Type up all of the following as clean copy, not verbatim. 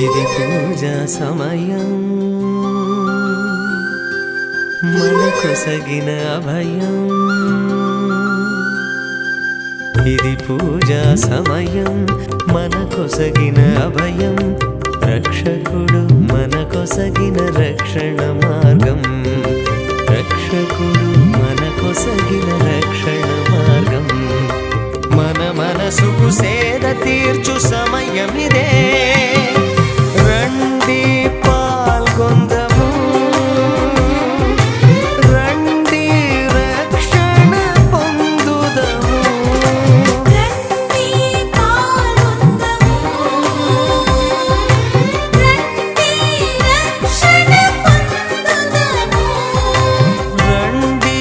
ఇది పూజా సమయం మనకొసగిన అభయం. ఇది పూజా సమయం మనకొసగిన అభయం. రక్షకుడు మనకొసగిన రక్షణ మార్గం. రక్షకుడు మనకొసగిన రక్షణ మార్గం. మన మనసుకు సేద తీర్చు సమయమిదే. రండి పాల్గొందము, రండి రక్షణ పొందుదము. రండి పాల్గొందము, రండి రక్షణ పొందుదము. రండి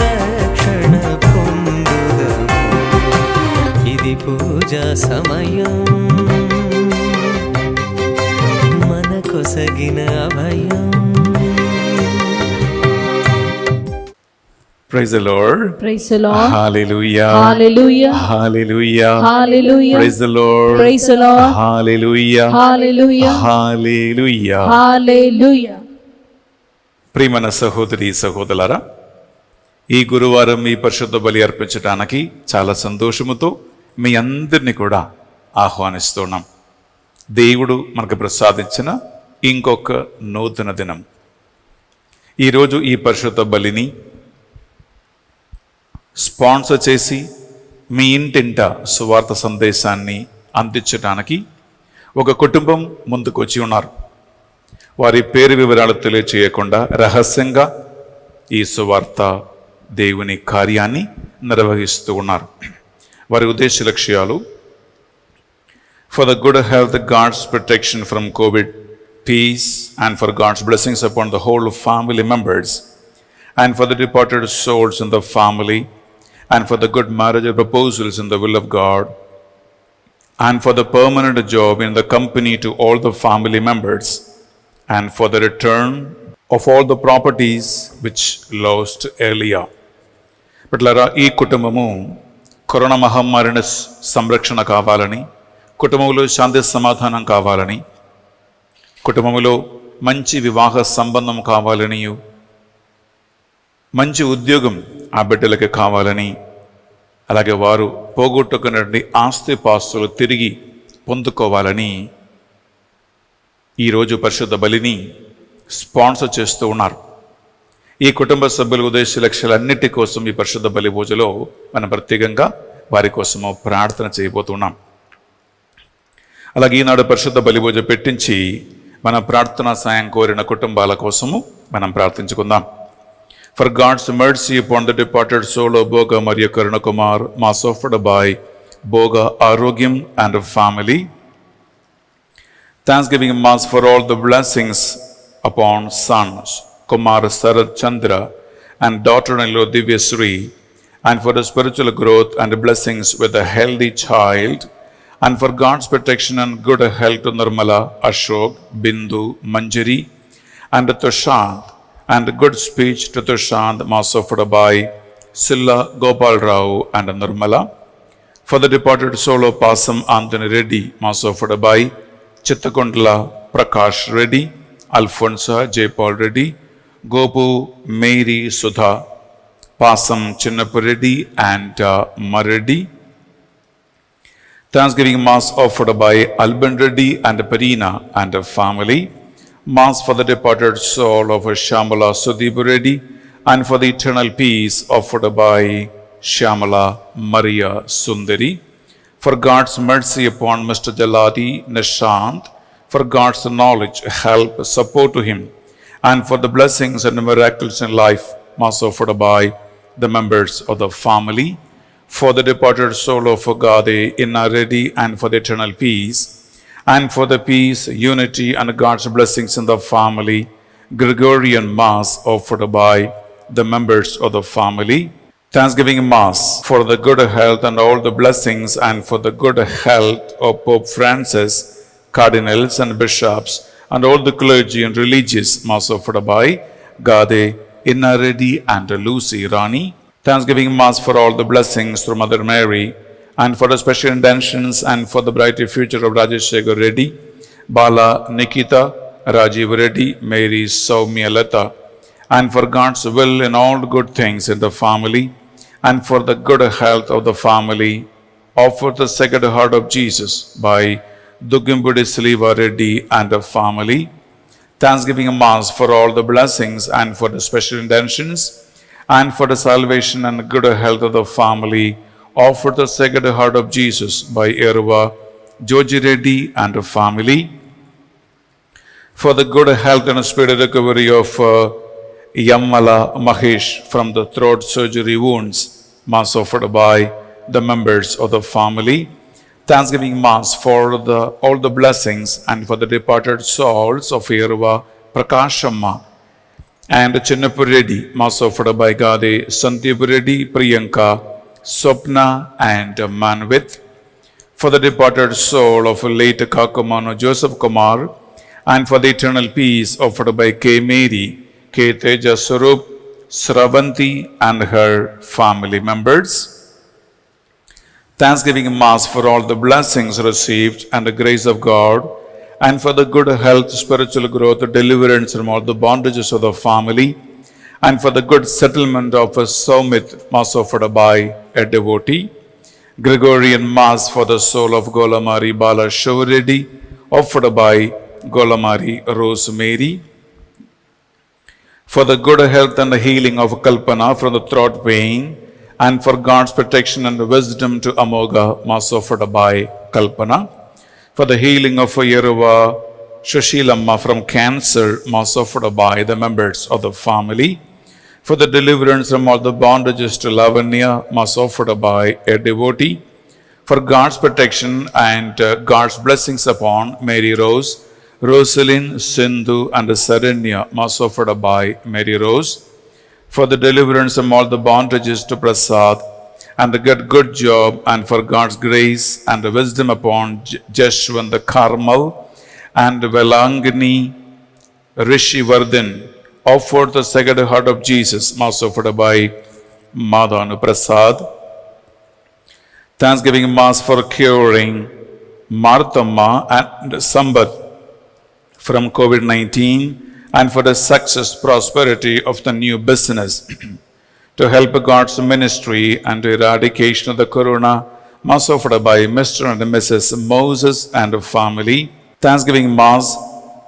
రక్షణ పొందుదము. ఇది పూజా సమయం మనకొసగిన అభయం. Praise the Lord. Praise the Lord. Hallelujah. Hallelujah. Hallelujah. Hallelujah. Praise the Lord. Praise the Lord. Hallelujah. Hallelujah. Hallelujah. Hallelujah. ప్రియమైన సహోదరి సహోదరులారా, ఈ గురువారం మీ పరిశుద్ధ బలి అర్పించడానికి చాలా సంతోషముతో మీ అందరినీ కూడా ఆహ్వానిస్తున్నాం. దేవుడు మనకు ప్రసాదించిన ఇంకొక నూతన దినం. ఈరోజు ఈ పరిశుద్ధ బలిని స్పాన్సర్ చేసి మీ ఇంటింట సువార్త సందేశాన్ని అందించడానికి ఒక కుటుంబం ముందుకు వచ్చి ఉన్నారు. వారి పేరు వివరాలు తెలియచేయకుండా రహస్యంగా ఈ సువార్త దేవుని కార్యాన్ని నిర్వహిస్తూ ఉన్నారు. వారి ఉద్దేశ లక్ష్యాలు: for the good health, God's protection from COVID, peace, and for God's blessings upon the whole family members, and for the departed souls in the family, and for the good marriage proposals in the will of God, and for the permanent job in the company to all the family members, and for the return of all the properties which lost earlier. పట్లరా, ఈ కుటుంబము corona మహమ్మారిని సంరక్షణ కావాలని, కుటుంబంలో శాంతి సమాధానం కావాలని, కుటుంబంలో మంచి వివాహ సంబంధం కావాలని, మంచి ఉద్యోగం ఆ బిడ్డలకి కావాలని, అలాగే వారు పోగొట్టుకున్నటువంటి ఆస్తిపాస్తులు తిరిగి పొందుకోవాలని ఈరోజు పరిశుద్ధ బలిని స్పాన్సర్ చేస్తూ ఉన్నారు. ఈ కుటుంబ సభ్యుల ఉద్దేశ లక్ష్యాలన్నిటి కోసం ఈ పరిశుద్ధ బలి పూజలో మనం ప్రత్యేకంగా వారి కోసము ప్రార్థన చేయబోతున్నాం. అలాగే ఈనాడు పరిశుద్ధ బలి పూజ పెట్టించి మన ప్రార్థనా సాయం కోరిన కుటుంబాల కోసము మనం ప్రార్థించుకుందాం. For God's mercy upon the departed soul of Boga Maria Karunakumar, Mass offered by Boga Arogyam and her family. Thanksgiving Mass for all the blessings upon sons Kumar Sarad Chandra and daughter-in-law Divya Sri, and for the spiritual growth and blessings with a healthy child, and for God's protection and good health to Nirmala, Ashok, Bindu, Manjari, and Tushant, and good speech to Tushant, Mass offered by Silla Gopal Rao and Nirmala. For the departed soul of Pasam Anthony Reddy, Mass offered by Chittakundla Prakash Reddy, Alfonsa J. Paul Reddy, Gopu Mary Sudha, Pasam Chinnapu Reddy, and Mareddy. Thanksgiving Mass offered by Alban Reddy and Parina and her family. Mass for the departed soul of Shyamala Sudeep Reddy, and for the eternal peace offered by Shyamala Maria Sundari. For God's mercy upon Mr. Jaladi Nishant, for God's knowledge, help, support to him, and for the blessings and miracles in life, Mass offered by the members of the family. For the departed soul of Gade Inna Reddy, and for the eternal peace, and for the peace, unity, and God's blessings in the family, Gregorian Mass offered by the members of the family. Thanksgiving Mass for the good health and all the blessings, and for the good health of Pope Francis, cardinals and bishops, and all the clergy and religious, Mass offered by Gade Inna Reddy and Lucy Rani. Thanksgiving Mass for all the blessings through Mother Mary, and for the special intentions and for the brighter future of Rajesh Shekhar Reddy, Bala Nikita, Rajiv Reddy, Mary Soumya Lata, and for God's will in all good things in the family, and for the good health of the family, offer the Sacred Heart of Jesus by Dugimbudi Sliva Reddy and the family. Thanksgiving Mass for all the blessings and for the special intentions, and for the salvation and good health of the family, offer the Sacred Heart of Jesus by Erva Joji Reddy and the family. For the good health and speedy recovery of Yammala Mahesh from the throat surgery wounds, Mass offered by the members of the family. Thanksgiving Mass for all the blessings and for the departed souls of Yerva Prakashamma and Chinnapu Reddy, Mass offered by Gade Sandeep Reddy, Priyanka, Swapna and Manvit. For the departed soul of late Kakumano Joseph Kumar and for the eternal peace offered by K. Mary, K. Teja Sarup, Sravanti and her family members. Thanksgiving Mass for all the blessings received and the grace of God, and for the good health, spiritual growth, deliverance from all the bondages of the family, and for the good settlement of a Soumit, Mass offered by a devotee. Gregorian Mass for the soul of Golamari Bala Shovredi, offered by Golamari Rosemary. For the good health and the healing of Kalpana from the throat pain, and for God's protection and wisdom to Amoga, Mass offered by Kalpana. For the healing of Yeruva Shashilamma from cancer, Mass offered by the members of the family. For the deliverance from all the bondages to Lavanya, Mass offered by a devotee. For God's protection and God's blessings upon Mary Rose, Rosalind, Sindhu and Saranya, Mass offered by Mary Rose. For the deliverance from all the bondages to Prasad, and the good job, and for God's grace and the wisdom upon Jeshwan the Karmal, and Velangani Rishi Vardhan, offered the Sacred Heart of Jesus, Mass offered by Madhanu Prasad. Thanksgiving Mass for curing Marthamma and Sambat from COVID-19, and for the success, prosperity of the new business. To help God's ministry and the eradication of the corona, Mass offered by Mr. and Mrs. Moses and the family. Thanksgiving Mass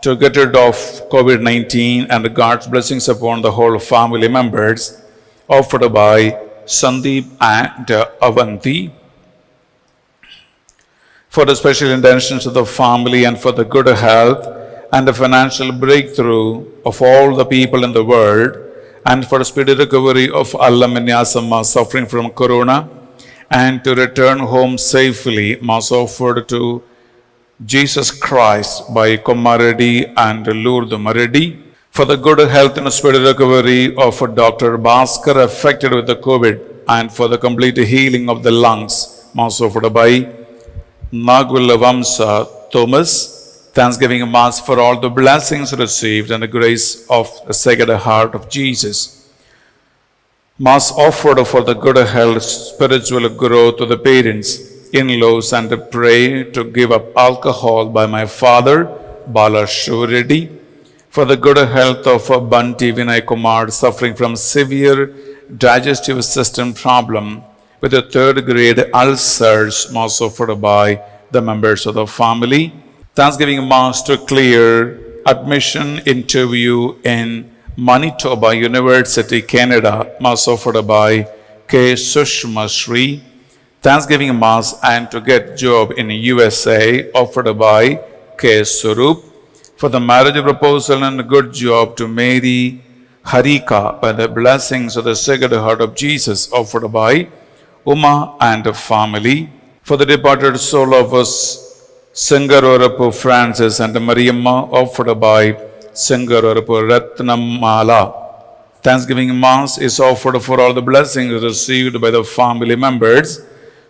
to get rid of COVID-19 and God's blessings upon the whole family members, offered by Sandeep and Avanti. For the special intentions of the family and for the good health and the financial breakthrough of all the people in the world, and for speedy recovery of Allamenyasamma suffering from corona, and to return home safely, Mass offered to Jesus Christ by Komaredi and Lourdes Maredi. For the good health and speedy recovery of Dr. Bhaskar affected with the COVID, and for the complete healing of the lungs, Mass offered by Nagulavamsa Thomas. Thanksgiving Mass for all the blessings received and the grace of the Sacred Heart of Jesus. Mass offered for the good health, spiritual growth of the parents, in-laws, and to pray to give up alcohol by my father, Bala Shovredi. For the good health of Banti Vinay Kumar suffering from severe digestive system problem with the 3rd grade ulcers, Mass offered by the members of the family. Thanksgiving Mass to clear admission interview in Manitoba University, Canada, Mass offered by K. Sushma Sri. Thanksgiving Mass and to get job in USA, offered by K. Surup. For the marriage proposal and good job to Mary Harika by the blessings of the Sacred Heart of Jesus, offered by Uma and the family. For the departed soul of us Singarapu Francis and Mariamma, offered by Singarapu Ratnamala. Thanksgiving Mass is offered for all the blessings received by the family members,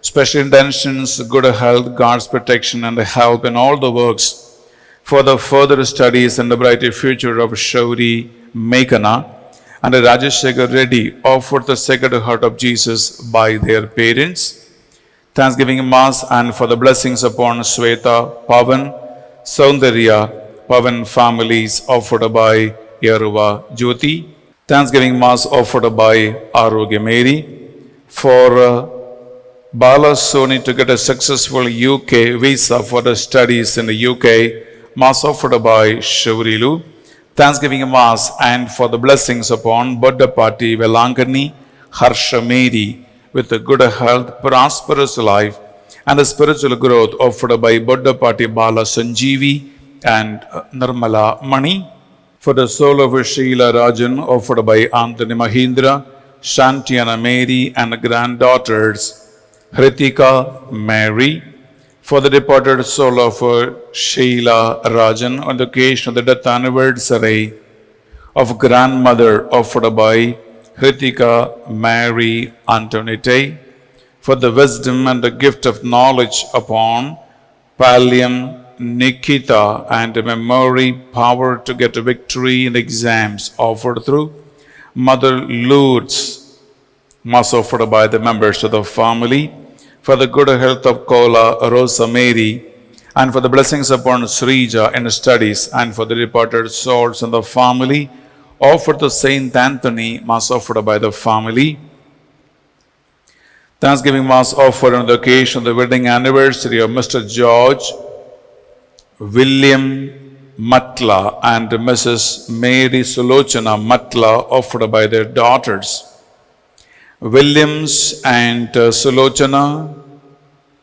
special intentions, good health, God's protection and help in all the works for the further studies and the brighter future of Shauri Meghana and Rajeshekar Reddy, offered the Sacred Heart of Jesus by their parents. Thanksgiving Mass and for the blessings upon Sweta, Pavan, Soundarya, Pavan families offered by Yaruva Jyoti. Thanksgiving Mass offered by Arogya Mary. For Bala Soni to get a successful UK visa for the studies in the UK, Mass offered by Shivrilu. Thanksgiving Mass and for the blessings upon Buddhapati Velangani Harsha Mary with a good health, prosperous life, and the spiritual growth offered by Buddhapati Bala Sanjeevi and Nirmala Mani. For the soul of Sheila Rajan offered by Anthony Mahindra, Shantiana Mary, and granddaughters Hritika Mary. For the departed soul of Sheila Rajan on the occasion of the death anniversary of grandmother offered by Hritika Mary Antonite. For the wisdom and the gift of knowledge upon Pallium Nikita and memory power to get a victory in the exams offered through Mother Lourdes, Mass offered by the members of the family. For the good health of Kola Rosa Mary, and for the blessings upon Srija in studies, and for the departed souls in the family, offered to Saint Anthony, Mass offered by the family. Thanksgiving Mass offered on the occasion of the wedding anniversary of Mr. George William Matla and Mrs. Mary Sulochana Matla, offered by their daughters. Williams and Sulochana,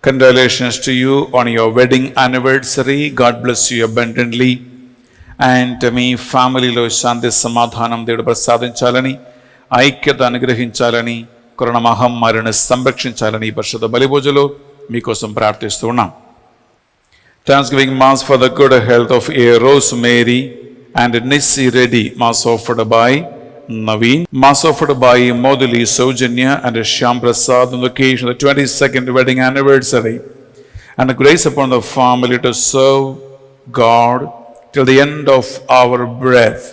congratulations to you on your wedding anniversary. God bless you abundantly. And మీ ఫ్యామిలీలో శాంతి సమాధానం దేవుడు ప్రసాదించాలని, ఐక్యత అనుగ్రహించాలని, corona మహమ్మారిని సంరక్షించాలని ఈ పరిశుద్ధ బలిభోజలో మీకోసం ప్రార్థిస్తూ ఉన్నాం. Thanksgiving Mass for the good health of A. Rosemary and Nissi Reddy, Mass offered by Naveen. Mass offered by Moduli Saujanya and Shyam Prasad on the occasion of the 22nd wedding anniversary. And the grace upon the family to serve God till the end of our breath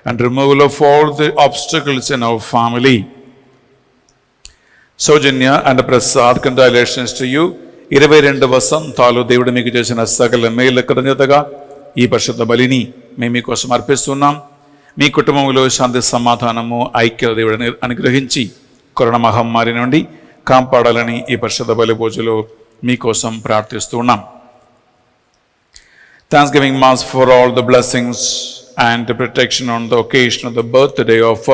and removal of all the obstacles in our family. Saujanya and Prasad, congratulations to you. 22 వసంతాలు దేవుడు మీకు చేసిన సకల మేలు కృతజ్ఞతగా ఈ పరిశుద్ధ బలిని మేము మీకోసం అర్పిస్తున్నాం. మీ కుటుంబంలో శాంతి సమాధానము ఐక్యత దేవుడిని అనుగ్రహించి కరోనా మహమ్మారి నుండి కాపాడాలని ఈ పరిశుద్ధ బలి పూజలో మీకోసం ప్రార్థిస్తున్నాం. Thanksgiving Mass for all the blessings and the protection on the occasion of the birthday of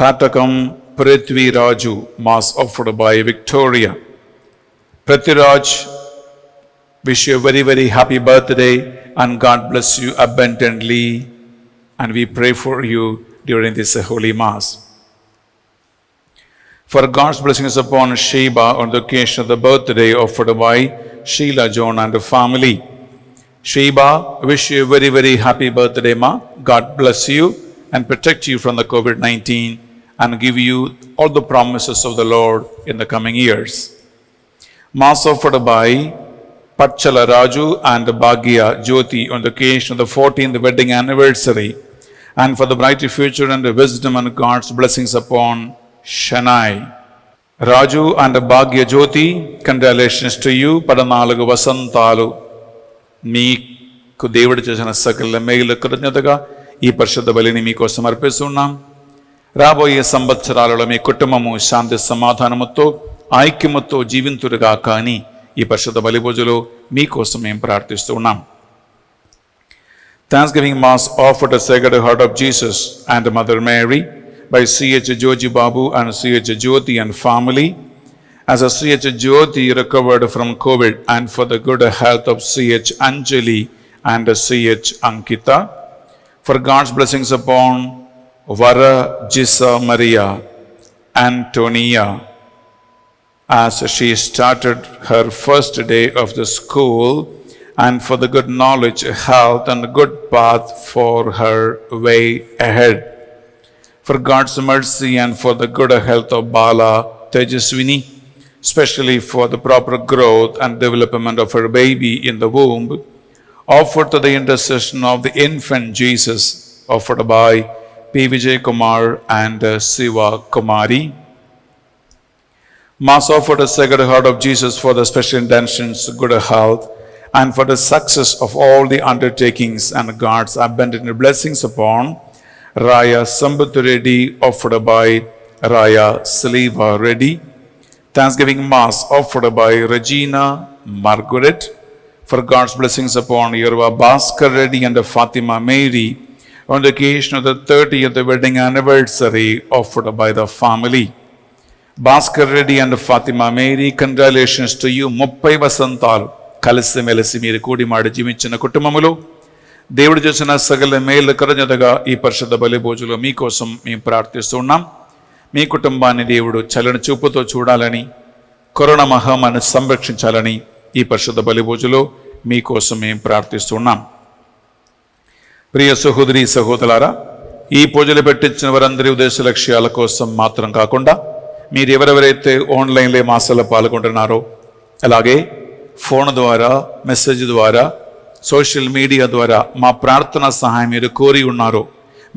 Katakam Prithvi Raju, Mass offered by Victoria. Prithviraj, wish you a very, very happy birthday and God bless you abundantly. And we pray for you during this Holy Mass. For God's blessings upon Sheba on the occasion of the birthday offered by Sheila John and the family. Sheba, wish you a very, very happy birthday, Ma. God bless you and protect you from the COVID-19 and give you all the promises of the Lord in the coming years. Mass offered by Pachala Raju and Bhagya Jyoti on the occasion of the 14th wedding anniversary, and for the bright future and the wisdom and God's blessings upon Shanai. Raju and Bhagya Jyoti, congratulations to you. 14 వసంతాలు మీకు దేవుడు చేసిన సకల మేలు కృతజ్ఞతగా ఈ పరిశుద్ధ బలిని మీకోసం అర్పిస్తున్నాం. రాబోయే సంవత్సరాలలో మీ కుటుంబము శాంతి సమాధానముతో ఐక్యముతో జీవింతురుగా కానీ ఈ పరిశుద్ధ బలిభోజలో మీకోసం మేము ప్రార్థిస్తూ ఉన్నాం. Thanksgiving Mass offered to Sacred Heart of Jesus and Mother Mary by C.H. Joji Babu and C.H. Jyoti and family. As a C.H. Jyoti recovered from COVID and for the good health of C.H. Anjali and C.H. Ankita. For God's blessings upon Vara Jisa Maria Antonia as she started her first day of the school, and for the good knowledge, health, and good path for her way ahead. For God's mercy and for the good health of Bala Tejaswini, especially for the proper growth and development of her baby in the womb, offered to the intercession of the infant Jesus, offered by P. Vijay Kumar and Siva Kumari. Mass offered a Sacred Heart of Jesus for the special intentions, good health, and for the success of all the undertakings and God's abundant blessings upon Raya Sambatu Reddy, offered by Raya Saliva Reddy. Thanksgiving Mass offered by Regina Margaret, for God's blessings upon Yerva Bhaskar Reddy and Fatima Mary on the occasion of the 30th wedding anniversary offered by the family. Bhaskar Reddy and Fatima Mary, congratulations to you. 30 వసంతాలు కలిసి మెలిసి మీరు కూడి మాడి జీవించిన కుటుంబములో దేవుడు చేసిన సకల మేలు కృతజ్ఞతగా ఈ పరిశుద్ధ బలి భోజనంలో మీకోసం మేము ప్రార్థిస్తున్నాం. మీ కుటుంబాన్ని దేవుడు చల్లని చూపుతో చూడాలని, కరోనా మహమ్మారిని సంరక్షించాలని ఈ పరిశుద్ధ బలి భోజనంలో మీకోసం మేము ప్రార్థిస్తున్నాం. ప్రియ సహోదరి సహోదరులారా, ఈ పూజలు పెట్టించిన వారందరి ఉద్దేశ లక్ష్యాల కోసం మాత్రం కాకుండా మీరు ఎవరెవరైతే ఆన్లైన్లో మాసాల్లో పాల్గొంటున్నారో, అలాగే ఫోన్ ద్వారా, మెసేజ్ ద్వారా, సోషల్ మీడియా ద్వారా మా ప్రార్థనా సహాయం మీరు కోరి ఉన్నారో,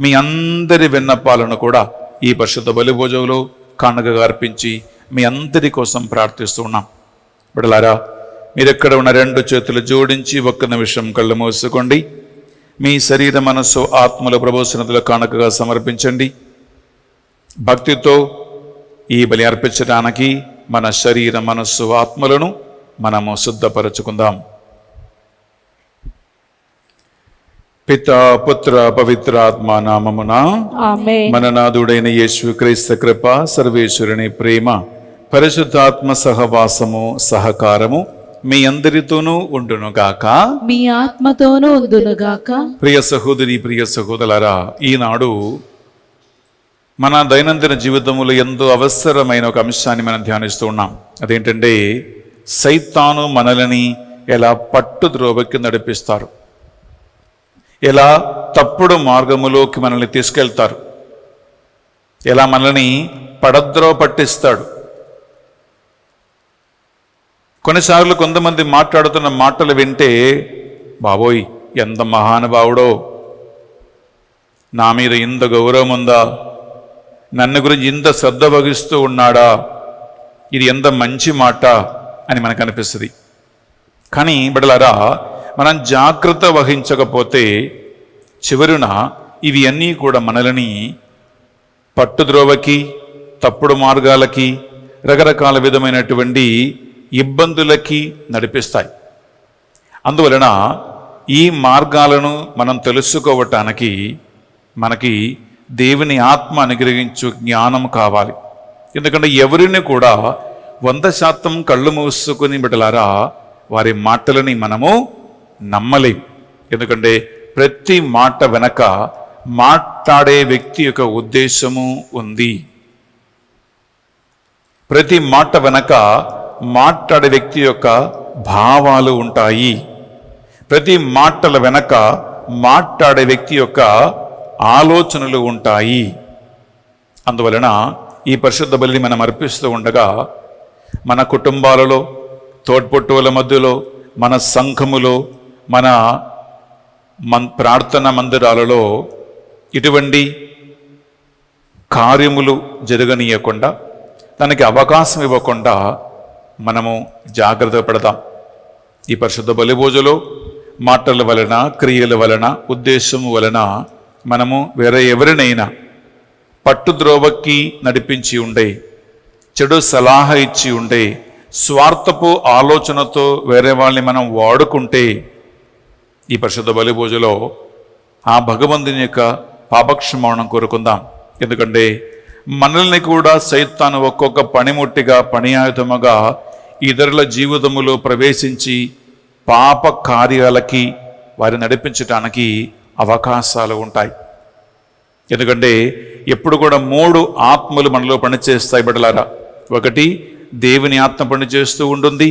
మీ అందరి విన్నపాలను కూడా ఈ పరిశుద్ధ బలి భోజనంలో కానుకగా అర్పించి మీ అందరి కోసం ప్రార్థిస్తున్నాం. బిడ్డలారా, మీరెక్కడ ఉన్న 2 చేతులు జోడించి ఒక్క నిమిషం కళ్ళు మూసుకోండి. మీ శరీర మనస్సు ఆత్మల ప్రభోసనతలో కానుకగా సమర్పించండి. భక్తితో ఈ బలి అర్పించడానికి మన శరీర మనస్సు ఆత్మలను మనము శుద్ధపరచుకుందాం. పితా పుత్ర పవిత్రాత్మ నామమున ఆమేన్. మన నాథుడైన యేసు క్రీస్తు కృప, సర్వేశ్వరుని ప్రేమ, పరిశుద్ధాత్మ సహవాసము సహకారము మీ అందరితోనూ ఉండునుగాక. మీ ఆత్మతోనూ ఉందునుగాక. ప్రియ సహోదరి, ప్రియ సహోదరులారా, ఈనాడు మన దైనందిన జీవితంలో ఎంతో అవసరమైన ఒక అంశాన్ని మనం ధ్యానిస్తూ ఉన్నాం. అదేంటంటే, సైతాను మనల్ని ఎలా పట్టుద్రోవకి నడిపిస్తారు, ఎలా తప్పుడు మార్గములోకి మనల్ని తీసుకెళ్తారు, ఎలా మనల్ని పడద్రోవ పట్టిస్తాడు. కొన్నిసార్లు కొంతమంది మాట్లాడుతున్న మాటలు వింటే, బాబోయ్ ఎంత మహానుభావుడో, నా మీద ఇంత గౌరవం ఉందా, నన్ను గురించి ఇంత శ్రద్ధ వహిస్తూ ఉన్నాడా, ఇది ఎంత మంచి మాట అని మనకు అనిపిస్తుంది. కానీ బిడ్డలారా, మనం జాగ్రత్త వహించకపోతే చివరున ఇవి అన్నీ కూడా మనల్ని పట్టుద్రోవకి, తప్పుడు మార్గాలకి, రకరకాల విధమైనటువంటి ఇబ్బందులకి నడిపిస్తాయి. అందువలన ఈ మార్గాలను మనం తెలుసుకోవటానికి మనకి దేవుని ఆత్మ అనుగ్రహించు జ్ఞానం కావాలి. ఎందుకంటే ఎవరిని కూడా 100% కళ్ళు మూసుకుని బిడ్డలారా వారి మాటలని మనము నమ్మలేం. ఎందుకంటే ప్రతి మాట వెనక మాట్లాడే వ్యక్తి యొక్క ఉద్దేశము ఉంది. ప్రతి మాట వెనక మాట్లాడే వ్యక్తి యొక్క భావాలు ఉంటాయి. ప్రతి మాటల వెనక మాట్లాడే వ్యక్తి యొక్క ఆలోచనలు ఉంటాయి. అందువలన ఈ పరిశుద్ధ బలిని మనం అర్పిస్తూ ఉండగా మన కుటుంబాలలో, తోడ్పుట్టువుల మధ్యలో, మన సంఘములో, మన ప్రార్థన మందిరాలలో ఇటువంటి కార్యములు జరగనీయకుండా, దానికి అవకాశం ఇవ్వకుండా మనము జాగ్రత్త పడదాం. ఈ పరిశుద్ధ బలి భోజనంలో మాటల వలన, క్రియల వలన, ఉద్దేశము వలన మనము వేరే ఎవరినైనా పట్టుద్రోవకి నడిపించి ఉండే, చెడు సలహా ఇచ్చి ఉండే, స్వార్థపు ఆలోచనతో వేరే వాళ్ళని మనం వాడుకుంటే ఈ పరిశుద్ధ బలి భోజనంలో ఆ భగవంతుని యొక్క పాపక్షమాపణ కోరుకుందాం. ఎందుకంటే మనల్ని కూడా సైతాను ఒక్కొక్క పనిముట్టిగా, పనియాయుధముగా ఇతరుల జీవితములో ప్రవేశించి పాప కార్యాలకి వారి నడిపించటానికి అవకాశాలు ఉంటాయి. ఎందుకంటే ఎప్పుడు కూడా 3 ఆత్మలు మనలో పనిచేస్తాయి బిడ్డలారా. ఒకటి దేవుని ఆత్మ పనిచేస్తూ ఉంటుంది,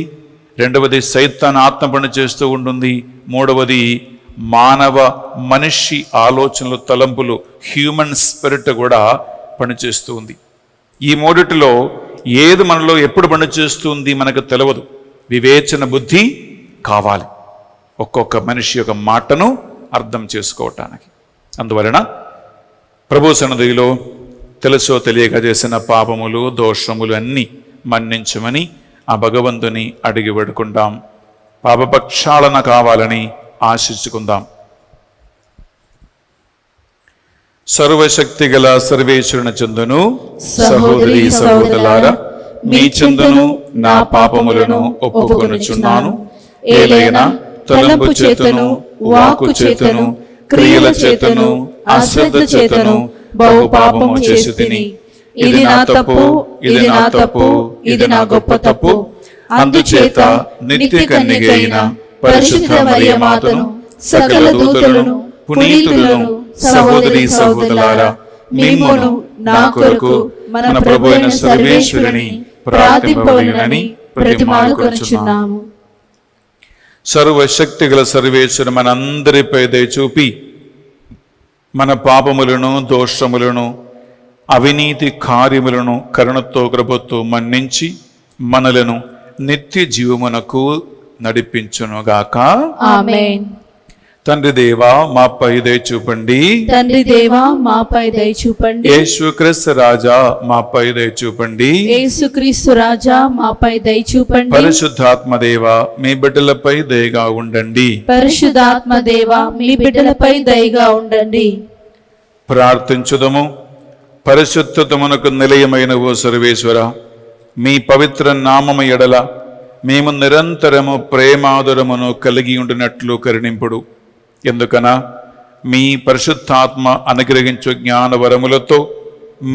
రెండవది సైతాన్ ఆత్మ పనిచేస్తూ ఉంటుంది, మూడవది మానవ మనిషి ఆలోచనలు, తలంపులు, హ్యూమన్ స్పిరిట్ కూడా పనిచేస్తూ ఉంది. ఈ మూడిటిలో ఏది మనలో ఎప్పుడు పనిచేస్తుంది మనకు తెలియదు. వివేచన బుద్ధి కావాలి ఒక్కొక్క మనిషి యొక్క మాటను అర్థం చేసుకోవటానికి. అందువలన ప్రభు సన్నిధిలో తెలుసో తెలియక చేసిన పాపములు, దోషములు అన్నీ మన్నించమని ఆ భగవంతుని అడిగి వేడుకుంటాం. పాపపక్షాళన కావాలని ఆశించుకుందాం. సర్వశక్తి గల సర్వేశ్వరుని చెందును సహోదరి సహోదరులారా, మీ చెందును నా పాపములను ఒప్పుకొనుచున్నాను. ఏలైనా తలంపు చేతను, వాక్కు చేతను, క్రియల చేతను, అశ్రద్ధ చేతను బహు పాపము చేసి తిని, ఇది నా తప్పు, ఇది నా తప్పు, ఇది నా గొప్ప తప్పు. అందుచేత నిత్య కన్యక అయిన పరిశుద్ధ మరియ మాతను, సకల దూతలను, పునీతులను, సహోదరి సహోదరులారా, మిమ్మును నా కొరకు మన ప్రభు అయిన సర్వేశ్వరుని ప్రార్థింపవలెనని ప్రతిమాలుకొనుచున్నాము. సర్వశక్తి గల సర్వేశ్వరు మనందరిపై దయ చూపి మన పాపములను, దోషములను, అవినీతి కార్యములను కరుణతో కృపతో మన్నించి మనలను నిత్య జీవమునకు నడిపించునుగాక. ఆమేన్. తండ్రి దేవా మాపై దయ చూపండి. తండ్రి దేవా మాపై దయ చూపండి. యేసుక్రీస్తు రాజా మాపై దయ చూపండి. యేసుక్రీస్తు రాజా మాపై దయ చూపండి. పరిశుద్ధాత్మ దేవా మీ బిడ్డలపై దయగా ఉండండి. పరిశుద్ధాత్మ దేవా మీ బిడ్డలపై దయగా ఉండండి. ప్రార్థించుదము. పరిశుద్ధతమునకు నిలయమైన ఓ సర్వేశ్వర, మీ పవిత్ర నామము ఎడల మేము నిరంతరము ప్రేమాదురమును కలిగి ఉండినట్లు కరుణింపుడు. ఎందుకనా మీ పరిశుద్ధాత్మ అనుగ్రహించు జ్ఞానవరములతో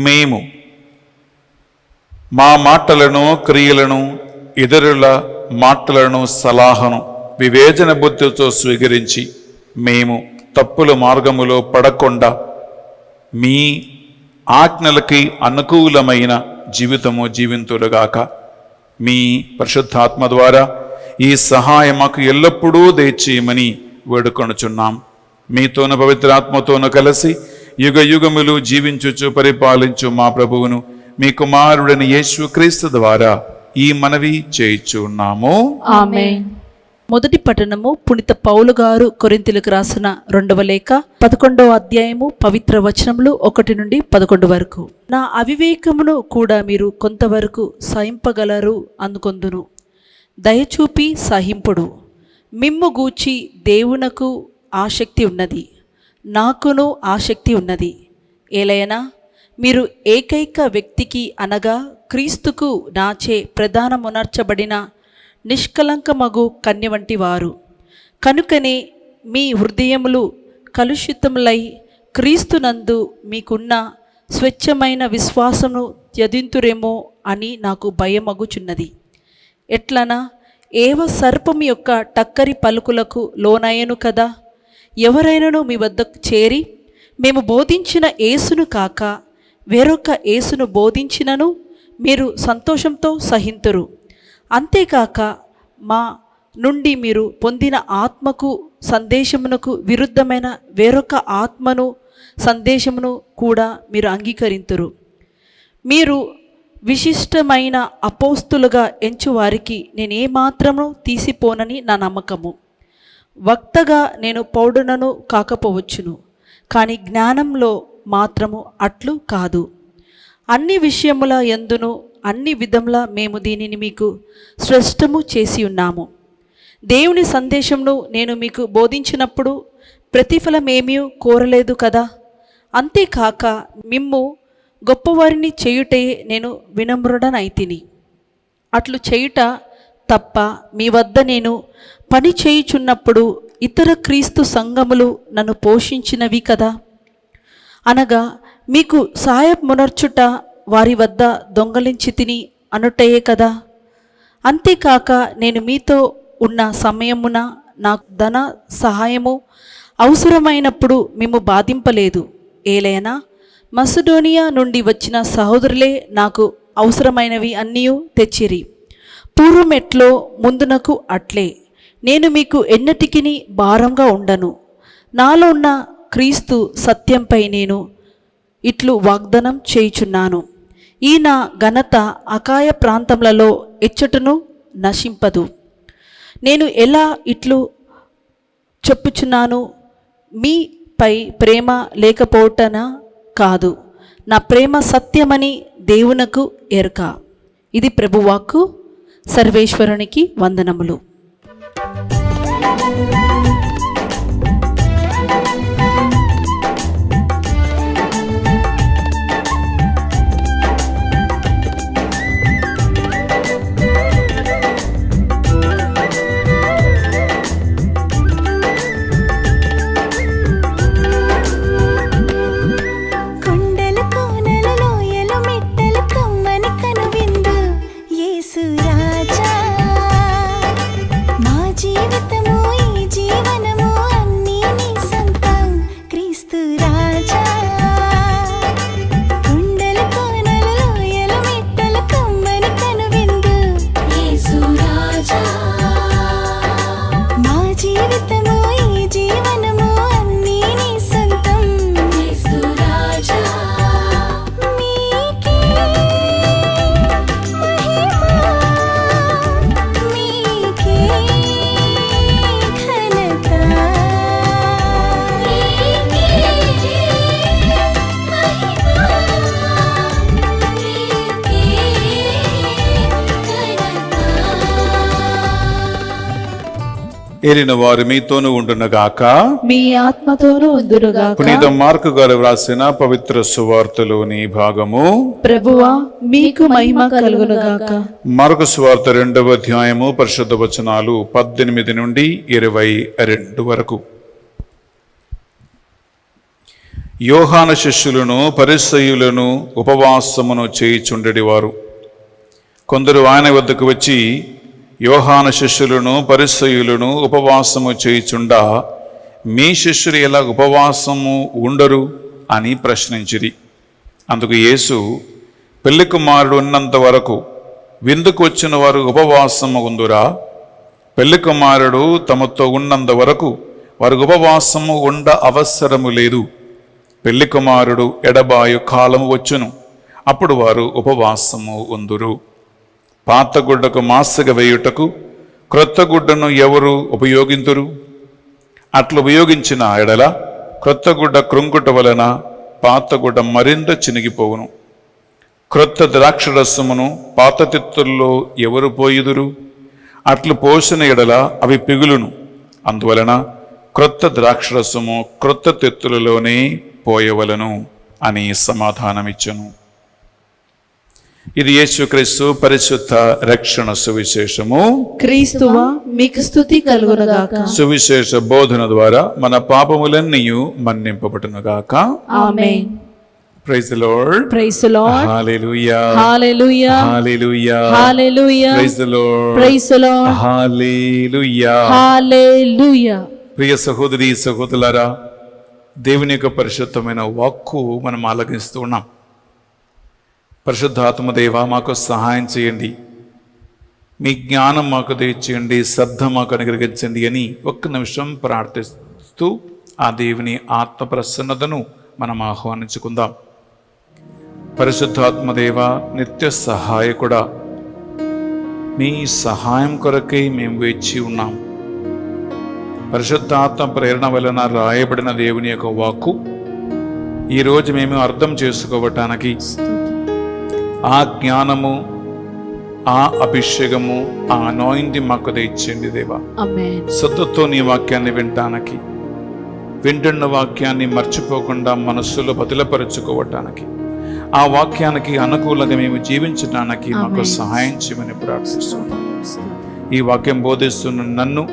మేము మా మాటలను, క్రియలను, ఇతరుల మాటలను, సలహాను వివేచన బుద్ధితో స్వీకరించి మేము తప్పుల మార్గములో పడకుండా మీ ఆజ్ఞలకి అనుకూలమైన జీవితము జీవింతులుగాక. మీ పరిశుద్ధాత్మ ద్వారా ఈ సహాయం మాకు ఎల్లప్పుడూ దయచేయమని వేడుకొనుచున్నాం. మీతోను పవిత్రాత్మతోను కలిసి యుగ యుగములు జీవించుచు పరిపాలించు మా ప్రభువును, మీ కుమారుడని యేసుక్రీస్తు ద్వారా ఈ మనవి చేయుచున్నాము. ఆమేన్. మొదటి పట్టణము పునీత పౌలు గారు కొరింథీయులకు రాసిన 2వ లేఖ 11వ అధ్యాయము పవిత్ర వచనములు 1 నుండి 11 వరకు. నా అవివేకమును కూడా మీరు కొంతవరకు సహింపగలరు అనుకొందును. దయచూపి సహింపుడు. మిమ్ము గూర్చి దేవునకు ఆసక్తి ఉన్నది, నాకును ఆసక్తి ఉన్నది. ఏలైనా మీరు ఏకైక వ్యక్తికి అనగా క్రీస్తుకు నాచే ప్రధానమునర్చబడిన నిష్కలంకమగు కన్య వంటి వారు. కనుకనే మీ హృదయములు కలుషితములై క్రీస్తునందు మీకున్న స్వచ్ఛమైన విశ్వాసమును త్యజింతురేమో అని నాకు భయమగుచున్నది. ఎట్లనా ఏవ సర్పము యొక్క టక్కరి పలుకులకు లోనయ్యను కదా. ఎవరైనాను మీ వద్దకు చేరి మేము బోధించిన యేసును కాక వేరొక యేసును బోధించినను మీరు సంతోషంతో సహింతురు. అంతేకాక మా నుండి మీరు పొందిన ఆత్మకు సందేశమునకు విరుద్ధమైన వేరొక ఆత్మను సందేశమును కూడా మీరు అంగీకరింతురు. మీరు విశిష్టమైన అపోస్తులుగా ఎంచు వారికి నేనేమాత్రము తీసిపోనని నా నమ్మకము. వక్తగా నేను పౌరుడను కాకపోవచ్చును, కానీ జ్ఞానంలో మాత్రము అట్లు కాదు. అన్ని విషయముల యందును అన్ని విధముల మేము దీనిని మీకు స్పష్టము చేసి ఉన్నాము. దేవుని సందేశమును నేను మీకు బోధించినప్పుడు ప్రతిఫలమేమీ కోరలేదు కదా. అంతేకాక మిమ్ము గొప్పవారిని చేయుటే నేను వినమ్రుడనైతిని. అట్లు చేయుట తప్ప మీ వద్ద నేను పని చేయుచున్నప్పుడు ఇతర క్రీస్తు సంఘములు నన్ను పోషించినవి కదా. అనగా మీకు సహాయమునర్చుట వారి వద్ద దొంగలించి తిని అనుటయే కదా. అంతేకాక నేను మీతో ఉన్న సమయమున నాకు ధన సహాయము అవసరమైనప్పుడు మేము బాధింపలేదు. ఏలైనా మసిడోనియా నుండి వచ్చిన సహోదరులే నాకు అవసరమైనవి అన్నీ తెచ్చిరి. పూర్వమెట్లో ముందునకు అట్లే నేను మీకు ఎన్నటికిని భారంగా ఉండను. నాలో ఉన్న క్రీస్తు సత్యంపై నేను ఇట్లు వాగ్దానం చేయుచున్నాను. ఈ నా ఘనత అకాయ ప్రాంతములలో ఎచ్చటను నశింపదు. నేను ఎలా ఇట్లు చెప్పుచున్నాను, మీపై ప్రేమ లేకపోవటన కాదు, నా ప్రేమ సత్యమని దేవునకు ఎరుక. ఇది ప్రభువాక్కు. సర్వేశ్వరునికి వందనములు. కొండలు కోనలు లోయలు మిట్టలు కమ్మని కనువిందు యేసు రాజా మా జీవితము ఈ జీవనము అన్నీ నీ సొంతం క్రీస్తు రాజా కొండలు కోనలు లోయలు మిట్టలు కమ్మని కనువిందు యేసు రాజా మా జీవితము ఈ జీవనము అన్నీ నీ సొంతం యేసు రాజా మీకే మహిమ మీకే ఘనత మీకే మహిమ మీకే ఘనత ఏలిన వారు మీతోనూ ఉండునగాక. మీ ఆత్మతోనూ ఉందురుగాక. పునీత మార్కు గారు వ్రాసిన పవిత్ర సువార్తలోని భాగము. ప్రభువా మీకు మహిమ కలుగునుగాక. మార్కు సువార్త 2వ అధ్యాయము పరిశుద్ధ వచనాలు 18 నుండి 22 వరకు. యోహాను శిష్యులను పరిసయ్యులను ఉపవాసమును చేయుచుండెడివారు. కొందరు ఆయన వద్దకు వచ్చి యోహాను శిష్యులను పరిసయ్యులను ఉపవాసము చేయుచుండా మీ శిష్యులు ఎలా ఉపవాసము ఉండరు అని ప్రశ్నించిరి. అందుకు యేసు, పెళ్లి కుమారుడు ఉన్నంత వరకు విందుకు వచ్చిన వారు ఉపవాసము ఉందురా? పెళ్లి కుమారుడు తమతో ఉన్నంత వరకు వారు ఉపవాసము ఉండ అవసరము లేదు. పెళ్లి కుమారుడు ఎడబాయు కాలము వచ్చును, అప్పుడు వారు ఉపవాసము ఉందురు. పాత గుడ్డకు మాసిక వేయుటకు క్రొత్త గుడ్డను ఎవరు ఉపయోగింతురు? అట్లు ఉపయోగించిన ఎడల క్రొత్త గుడ్డ కృంగుట వలన పాత గుడ్డ మరింత చినిగిపోవును. క్రొత్త ద్రాక్షరసమును పాత తిత్తుల్లో ఎవరు పోయుదురు? అట్లు పోసిన ఎడల అవి పిగులును. అందువలన క్రొత్త ద్రాక్షరసము క్రొత్త తిత్తులలోనే పోయవలను అని సమాధానమిచ్చెను. ఇది యేసుక్రీస్తు పరిశుద్ధ రక్షణ సువిశేషము. క్రీస్తువా మీకు స్తుతి కలుగునుగాక. సువిశేష బోధన ద్వారా మన పాపములన్నీ మన్నింపబడునుగాక. ఆమేన్. Praise the Lord. Praise the Lord. హల్లెలూయా. హల్లెలూయా. హల్లెలూయా. హల్లెలూయా. Praise the Lord. Praise the Lord. హల్లెలూయా. హల్లెలూయా. ప్రియ సహోదరి సహోదరులారా, దేవుని యొక్క పరిశుద్ధమైన వాక్కు మనం ఆలకిస్తూ ఉన్నాం. పరిశుద్ధాత్మ దేవా, మాకు సహాయం చేయండి, మీ జ్ఞానం మాకు దయచేయండి, శ్రద్ధ మాకు అనుగ్రహించండి అని ఒక్క నిమిషం ప్రార్థిస్తూ ఆ దేవుని ఆత్మ ప్రసన్నతను మనం ఆహ్వానించుకుందాం. పరిశుద్ధాత్మ దేవా, నిత్య సహాయకుడా, మీ సహాయం కొరకై మేము వేచి ఉన్నాం. పరిశుద్ధాత్మ ప్రేరణ వలన రాయబడిన దేవుని యొక్క వాక్కు ఈరోజు మేము అర్థం చేసుకోవటానికి ఆ జ్ఞానము, ఆ అభిషేకము, ఆ అనాయింటింగ్ మాకు దయచేయండి దేవా. ఆమేన్. శ్రద్ధతో నీ వాక్యాన్ని వినటానికి, వింటున్న వాక్యాన్ని మర్చిపోకుండా మనస్సులో బదిలపరుచుకోవటానికి, ఆ వాక్యానికి అనుకూలంగా మేము జీవించడానికి మాకు సహాయం చేయమని ప్రార్థిస్తున్నాం. ఈ వాక్యం బోధిస్తున్న నన్ను,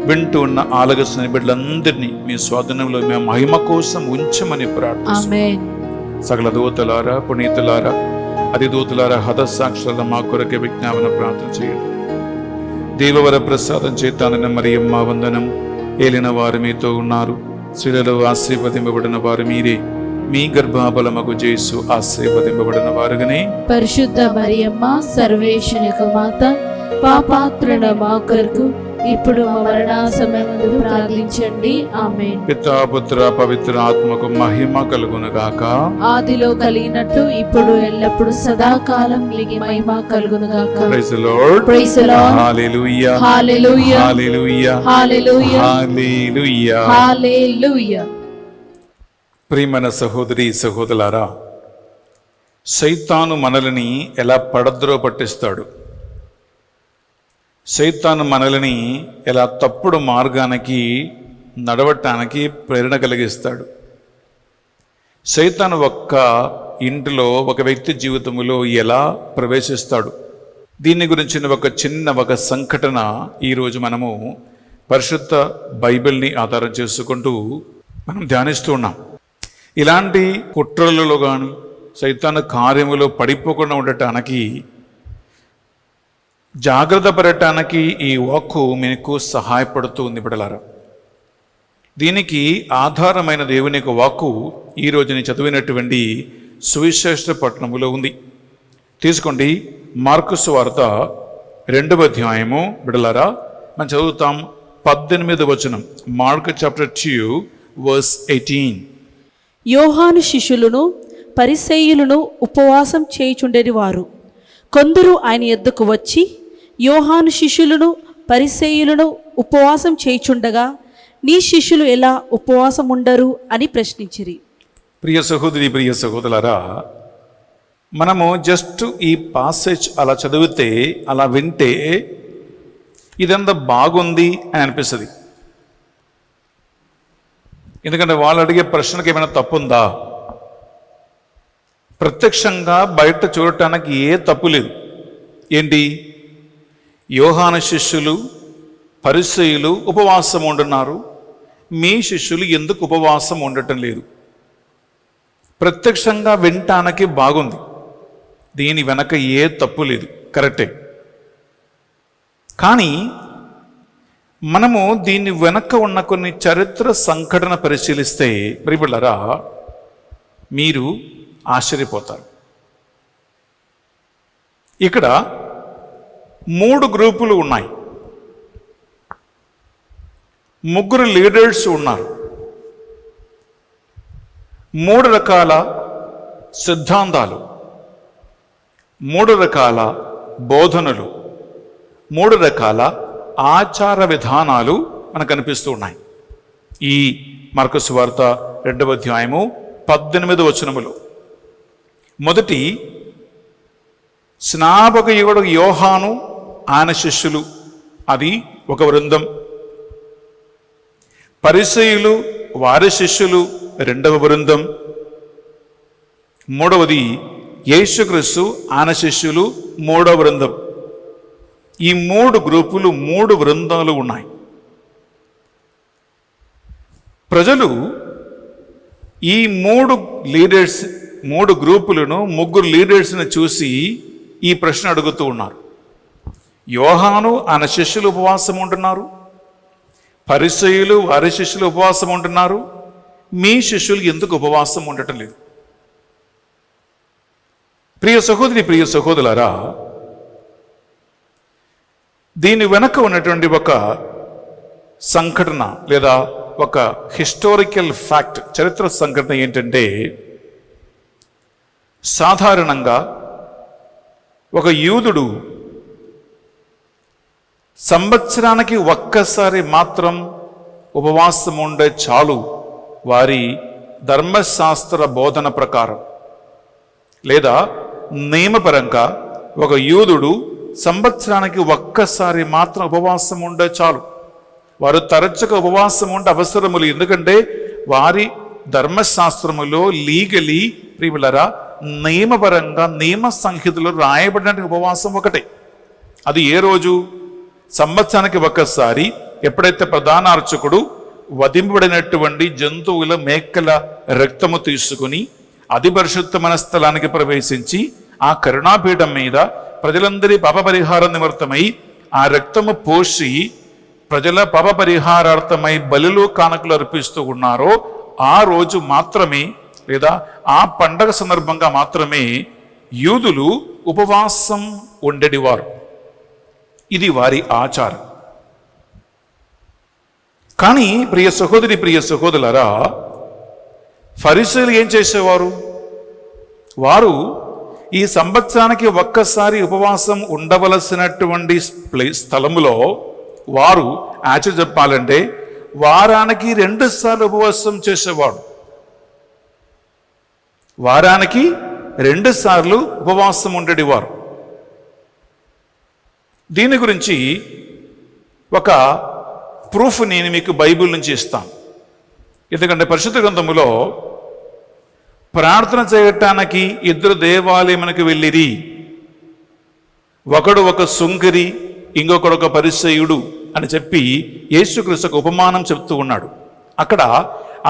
వింటూ ఉన్న ఆలగస్తున్న బిడ్డలందరినీ మీ స్వాధీనంలో మేము మహిమ కోసం ఉంచమని ప్రార్థిస్తున్నాం. సకల దూతలారా, పునీతులారా, అధిదూతులారా, హతసాక్షుల మా కొరకే విజ్ఞాపన ప్రార్థన చేయండి. దేవవర ప్రసాదం చేతానన్న మరియమ్మ వందనం. ఏలిన వారు మీతో ఉన్నారు, స్త్రీలలో ఆశీర్వదింపబడిన వారు మీరే, మీ గర్భఫలమగు యేసు ఆశీర్వదింపబడిన వారుగానే. పరిశుద్ధ మరియమ్మ సర్వేశ్వరుని యొక్క మాత, పాపాత్రుల మా కొరకు ఇప్పుడు మా మరణ సమయమందు ప్రార్థించండి. ఆమేన్. పితా పుత్ర పవిత్ర ఆత్మకు మహిమ కలుగునుగాక. ఆదిలో కలిగినట్టు ఇప్పుడు ఎల్లప్పుడు సదాకాలం నీకు మహిమ కలుగునుగాక. Praise the Lord. Praise the Lord. హల్లెలూయా. హల్లెలూయా. హల్లెలూయా. హల్లెలూయా. హల్లెలూయా. హల్లెలూయా. ప్రియమైన సహోదరి సహోదరులారా, సైతాను మనల్ని ఎలా పడద్రో పట్టిస్తాడు. సైతాను మనల్ని ఇలా తప్పుడు మార్గానికి నడవటానికి ప్రేరణ కలిగిస్తాడు. సైతాను ఒక్క ఇంటిలో ఒక వ్యక్తి జీవితంలో ఎలా ప్రవేశిస్తాడు, దీని గురించిన ఒక సంఘటన ఈరోజు మనము పరిశుద్ధ బైబిల్ని ఆధారం చేసుకుంటూ మనం ధ్యానిస్తూ ఉన్నాం. ఇలాంటి కుట్రలలో కానీ సైతాను కార్యములో పడిపోకుండా ఉండటానికి, జాగ్రత్త పడటానికి ఈ వాక్కు మీకు సహాయపడుతూ ఉంది బిడ్డలారా. దీనికి ఆధారమైన దేవుని యొక్క వాక్కు ఈరోజు నేను చదివినటువంటి సువిశేష పట్టణములో ఉంది. తీసుకోండి, మార్కు సువార్త 2వ అధ్యాయము బిడ్డలారా. మనం చదువుతాం 18వ వచనం. Mark chapter 2 verse 18. యోహాను శిష్యులను పరిసయ్యులను ఉపవాసం చేయుచుండెడి వారు కొందరు ఆయన యొద్దకు వచ్చి, యోహాను శిష్యులను పరిసయ్యులను ఉపవాసం చేయుచుండగా నీ శిష్యులు ఎలా ఉపవాసం ఉండరు అని ప్రశ్నించిరి. ప్రియ సహోదరి, ప్రియ సహోదరులారా, మనము జస్ట్ ఈ పాసేజ్ అలా చదివితే, అలా వింటే ఇదంతా బాగుంది అని అనిపిస్తుంది. ఎందుకంటే వాళ్ళు అడిగే ప్రశ్నకి ఏమైనా తప్పుందా? ప్రత్యక్షంగా బయట చూడటానికి ఏ తప్పు లేదు. ఏంటి? యోహాను శిష్యులు పరిసయ్యులు ఉపవాసం ఉంటున్నారు, మీ శిష్యులు ఎందుకు ఉపవాసం ఉండటం లేదు? ప్రత్యక్షంగా వినటానికి బాగుంది, దీని వెనక ఏ తప్పు లేదు, కరెక్టే. కానీ మనము దీని వెనక ఉన్న కొన్ని చరిత్ర సంఘటన పరిశీలిస్తే ప్రియబిడ్డలారా, మీరు ఆశ్చర్యపోతారు. ఇక్కడ 3 గ్రూపులు ఉన్నాయి, 3 లీడర్స్ ఉన్నారు, 3 రకాల సిద్ధాంతాలు, 3 రకాల బోధనలు, 3 రకాల ఆచార విధానాలు మనకు కనిపిస్తూ ఉన్నాయి. ఈ మార్కు సువార్త 2వ అధ్యాయము 18వ వచనములో మొదటి స్నాపకయుడు యోహాను ఆయన శిష్యులు, అది ఒక బృందం. పరిసయ్యులు వారి శిష్యులు 2వ బృందం. 3వది యేసుక్రీస్తు ఆయన శిష్యులు 3వ బృందం. ఈ 3 గ్రూపులు, 3 బృందాలు ఉన్నాయి. ప్రజలు ఈ 3 లీడర్స్, 3 గ్రూపులను, 3 లీడర్స్ని చూసి ఈ ప్రశ్న అడుగుతూ ఉన్నారు. యోహాను ఆయన శిష్యులు ఉపవాసం ఉంటున్నారు, పరిసయ్యులు వారి శిష్యులు ఉపవాసం ఉంటున్నారు, మీ శిష్యులు ఎందుకు ఉపవాసం ఉండటం లేదు? ప్రియ సహోదరి, ప్రియ సహోదరులారా, దీని వెనక ఉన్నటువంటి ఒక సంఘటన లేదా ఒక హిస్టారికల్ ఫ్యాక్ట్, చరిత్ర సంఘటన ఏంటంటే, సాధారణంగా ఒక యూదుడు సంవత్సరానికి ఒక్కసారి మాత్రం ఉపవాసం ఉండే చాలు, వారి ధర్మశాస్త్ర బోధన ప్రకారం లేదా నియమపరంగా ఒక యూదుడు సంవత్సరానికి ఒక్కసారి మాత్రం ఉపవాసం ఉండే చాలు. వారు తరచుగా ఉపవాసం ఉండే అవసరములు, ఎందుకంటే వారి ధర్మశాస్త్రములో లీగలీ ప్రియులరా నియమపరంగా నియమ సంహితలో రాయబడిన ఉపవాసం ఒకటే. అది ఏ రోజు? సంవత్సరానికి ఒక్కసారి. ఎప్పుడైతే ప్రధాన అర్చకుడు వధింపబడినటువంటి జంతువుల మేకల రక్తము తీసుకుని అతి పరిశుద్ధమైన స్థలానికి ప్రవేశించి ఆ కరుణాపీఠం మీద ప్రజలందరి పాప పరిహార నిమిత్తమై ఆ రక్తము పోసి ప్రజల పాప పరిహారార్థమై బలులు కానుకలు అర్పిస్తూ ఉన్నారో ఆ రోజు మాత్రమే లేదా ఆ పండగ సందర్భంగా మాత్రమే యూదులు ఉపవాసం ఉండేవారు. ఇది వారి ఆచారం. కానీ ప్రియ సహోదరి, ప్రియ సహోదరులారా, ఫరిసీయులు ఏం చేసేవారు? వారు ఈ సంవత్సరానికి ఒక్కసారి ఉపవాసం ఉండవలసినటువంటి స్థలములో వారు యాక్చువల్ చెప్పాలంటే వారానికి 2 సార్లు ఉపవాసం చేసేవాడు. వారానికి 2 సార్లు ఉపవాసం ఉండేవారు. దీని గురించి ఒక ప్రూఫ్ నేను మీకు బైబిల్ నుంచి ఇస్తాను. ఎందుకంటే పరిశుద్ధ గ్రంథములో ప్రార్థన చేయటానికి ఇద్దరు దేవాలయమునకు వెళ్ళిరి. ఒకడు ఒక సుంకరి, ఇంకొకడు ఒక పరిసయ్యుడు అని చెప్పి యేసుక్రీస్తుకు ఉపమానం చెప్తూ ఉన్నాడు. అక్కడ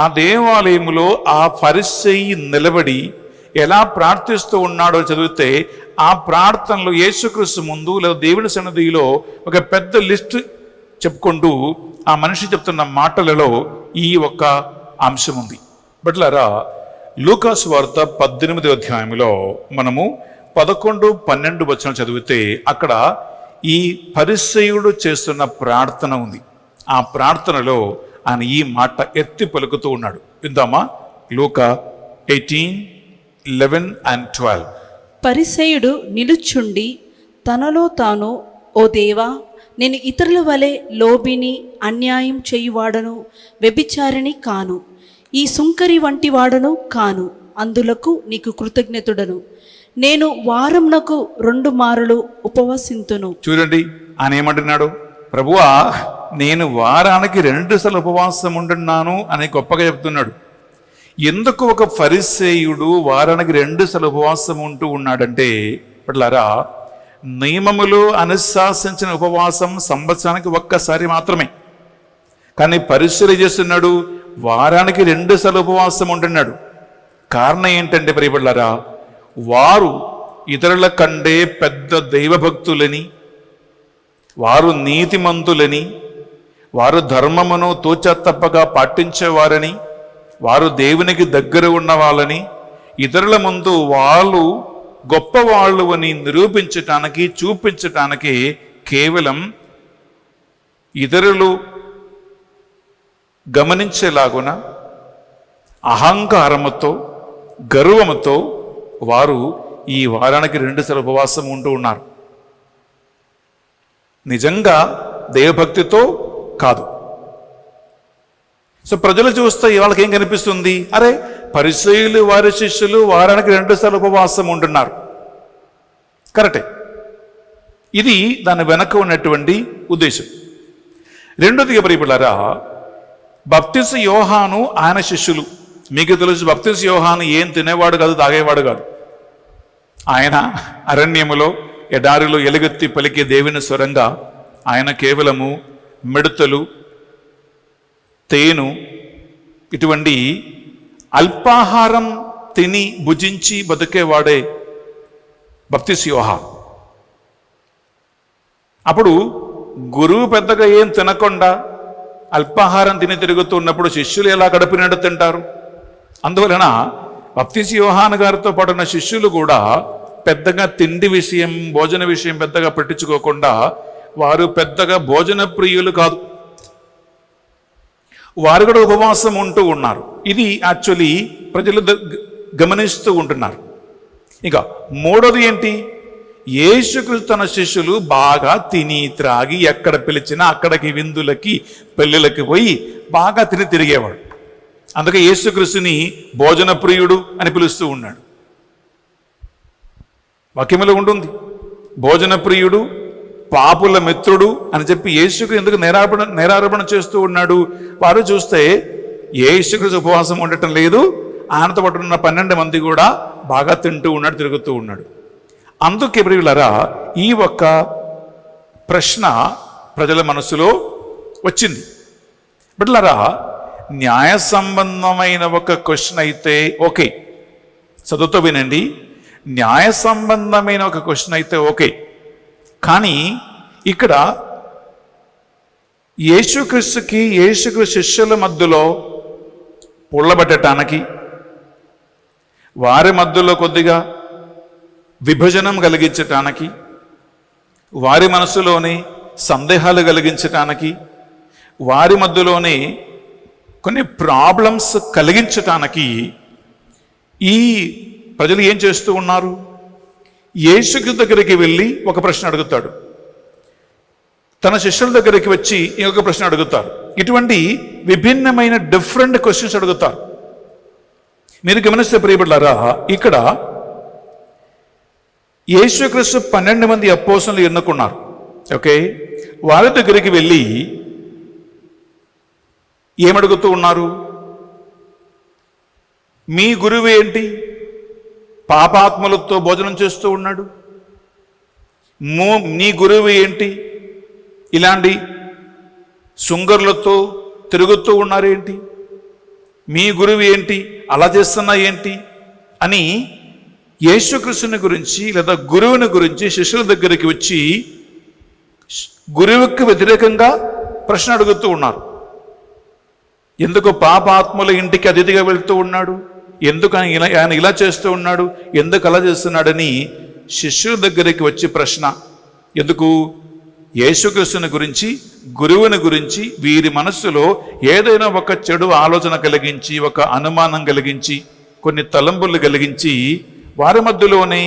ఆ దేవాలయములో ఆ పరిసయ్యి నిలబడి ఎలా ప్రార్థిస్తూ ఉన్నాడో చదివితే ఆ ప్రార్థనలో యేసుక్రీస్తు ముందు లేదా దేవుని సన్నిధిలో ఒక పెద్ద లిస్ట్ చెప్పుకుంటూ ఆ మనిషి చెప్తున్న మాటలలో ఈ ఒక్క అంశం ఉంది. బట్లారా, లూకాసు వార్త 18వ అధ్యాయంలో మనము 11-12 వచనం చదివితే అక్కడ ఈ పరిసయ్యుడు చేస్తున్న ప్రార్థన ఉంది. ఆ ప్రార్థనలో ఆయన ఈ మాట ఎత్తి పలుకుతూ ఉన్నాడు. విందామా? లూకా 18:11-12. పరిసయ్యుడు నిలుచుండి తనలో తాను, ఓ దేవా, నేను ఇతరుల వలె లోబిని, అన్యాయం చేయువాడను, వ్యభిచారిణి కాను, ఈ సుంకరి వంటి వాడను కాను, అందులకు నీకు కృతజ్ఞతుడను. నేను వారంనకు 2 మారులు ఉపవసింతును. చూడండి, ఆయన ఏమంటున్నాడు? ప్రభువా, నేను వారానికి 2 సార్లు ఉపవాసం ఉంటున్నాను అని గొప్పగా చెప్తున్నాడు. ఎందుకు ఒక ఫరిసేయుడు వారానికి 2 సార్లు ఉపవాసం ఉంటూ ఉన్నాడంటే, పట్లారా, నియమములు అనుశాసించిన ఉపవాసం సంవత్సరానికి ఒక్కసారి మాత్రమే. కానీ పరిశీలన చేస్తున్నాడు, వారానికి 2 సార్లు ఉపవాసం ఉంటున్నాడు. కారణం ఏంటంటే ప్రియపడ్లారా, వారు ఇతరుల కంటే పెద్ద దైవభక్తులని, వారు నీతిమంతులని, వారు ధర్మమును తూచా తప్పగా పాటించేవారని, వారు దేవునికి దగ్గర ఉన్న వాళ్ళని, ఇతరుల ముందు వాళ్ళు గొప్పవాళ్ళు అని నిరూపించటానికి, చూపించటానికి కేవలం ఇతరులు గమనించేలాగున అహంకారముతో, గర్వముతో వారు ఈ వారానికి 2 సార్లు ఉపవాసం ఉంటూ ఉన్నారు. నిజంగా దేవభక్తితో కాదు. సో ప్రజలు చూస్తే వాళ్ళకి ఏం కనిపిస్తుంది? అరే, పరిసయ్యులు వారి శిష్యులు వారానికి 2 సార్లు ఉపవాసం ఉంటున్నారు. కరెక్టే. ఇది దాని వెనక ఉన్నటువంటి ఉద్దేశం. రెండోదిగా ప్రియపులారా, బప్తిస్మ యోహాను ఆయన శిష్యులు. మీకు తెలుసు, బప్తిస్మ యోహాను ఏం తినేవాడు కాదు, తాగేవాడు కాదు. ఆయన అరణ్యములో ఎడారిలో ఎలుగెత్తి పలికే దేవుని స్వరంగా ఆయన కేవలము మిడతలు, తేను ఇటువంటి అల్పాహారం తిని భుజించి బతికేవాడే బప్తిస్మ యోహాను. అప్పుడు గురువు పెద్దగా ఏం తినకుండా అల్పాహారం తిని తిరుగుతున్నప్పుడు శిష్యులు ఎలా గడిపినట్టు తింటారు? అందువలన బప్తిస్మ యోహాను గారితో పాటున్న శిష్యులు కూడా పెద్దగా తిండి విషయం, భోజన విషయం పెద్దగా పట్టించుకోకుండా, వారు పెద్దగా భోజన ప్రియులు కాదు, వారు కూడా ఉపవాసం ఉంటూ ఉన్నారు. ఇది యాక్చువల్లీ ప్రజలు గమనిస్తూ ఉంటున్నారు. ఇక మూడోది ఏంటి? యేసుక్రీస్తు తన శిష్యులు బాగా తిని త్రాగి ఎక్కడ పిలిచినా అక్కడికి విందులకి, పెళ్ళిళ్ళకి పోయి బాగా తిని తిరిగేవాడు. అందుకే యేసుక్రీస్తుని భోజన ప్రియుడు అని పిలుస్తూ ఉన్నాడు. వాక్యములో ఉంటుంది, భోజన ప్రియుడు, పాపుల మిత్రుడు అని చెప్పి యేసుకు ఎందుకు నేరారోపణ చేస్తూ ఉన్నాడు? వారు చూస్తే యేసుక్రీస్తు ఉపవాసం ఉండటం లేదు, ఆయనతో పాటు ఉన్న 12 మంది కూడా బాగా తింటూ ఉన్నాడు, తిరుగుతూ ఉన్నాడు. అందుకే ప్రియులారా, ఈ ఒక్క ప్రశ్న ప్రజల మనసులో వచ్చింది. బిడ్డలారా, న్యాయ సంబంధమైన ఒక క్వశ్చన్ అయితే ఓకే, చదువుతో వినండి. న్యాయ సంబంధమైన ఒక క్వశ్చన్ అయితే ఓకే, కానీ ఇక్కడ యేసుక్రీస్తుకి, యేసుక్రీస్తు శిష్యుల మధ్యలో పుల్లబట్టడానికి, వారి మధ్యలో కొద్దిగా విభజనం కలిగించటానికి, వారి మనసులోని సందేహాలు కలిగించటానికి, వారి మధ్యలోనే కొన్ని ప్రాబ్లమ్స్ కలిగించటానికి ఈ ప్రజలు ఏం చేస్తూ ఉన్నారు? యేసుక్రీస్తు దగ్గరికి వెళ్ళి ఒక ప్రశ్న అడుగుతాడు, తన శిష్యుల దగ్గరికి వచ్చి ఇంకొక ప్రశ్న అడుగుతారు. ఇటువంటి విభిన్నమైన డిఫరెంట్ క్వశ్చన్స్ అడుగుతారు. మీరు గమనిస్తే ప్రియబిడ్డలారా, ఇక్కడ యేసుక్రీస్తు 12 మంది అపోస్తలులు ఎన్నుకున్నారు. ఓకే, వారి దగ్గరికి వెళ్ళి ఏమడుగుతూ ఉన్నారు? మీ గురువు ఏంటి? పాపాత్మలతో భోజనం చేస్తూ ఉన్నాడు. నీ గురువు ఏంటి? ఇలాంటి శృంగరులతో తిరుగుతూ ఉన్నారేంటి? మీ గురువు ఏంటి? అలా చేస్తున్నా ఏంటి అని యేసుక్రీస్తుని గురించి లేదా గురువుని గురించి శిష్యుల దగ్గరికి వచ్చి గురువుకి వ్యతిరేకంగా ప్రశ్న అడుగుతూ ఉన్నారు. ఎందుకు పాపాత్ముల ఇంటికి అతిథిగా వెళ్తూ ఉన్నాడు? ఎందుకు ఆయన ఇలా చేస్తూ ఉన్నాడు? ఎందుకు అలా చేస్తున్నాడని శిష్యుల దగ్గరికి వచ్చి ప్రశ్న. ఎందుకు? యేసుక్రీస్తుని గురించి, గురువుని గురించి వీరి మనస్సులో ఏదైనా ఒక చెడు ఆలోచన కలిగించి, ఒక అనుమానం కలిగించి, కొన్ని తలంపులు కలిగించి వారి మధ్యలోనే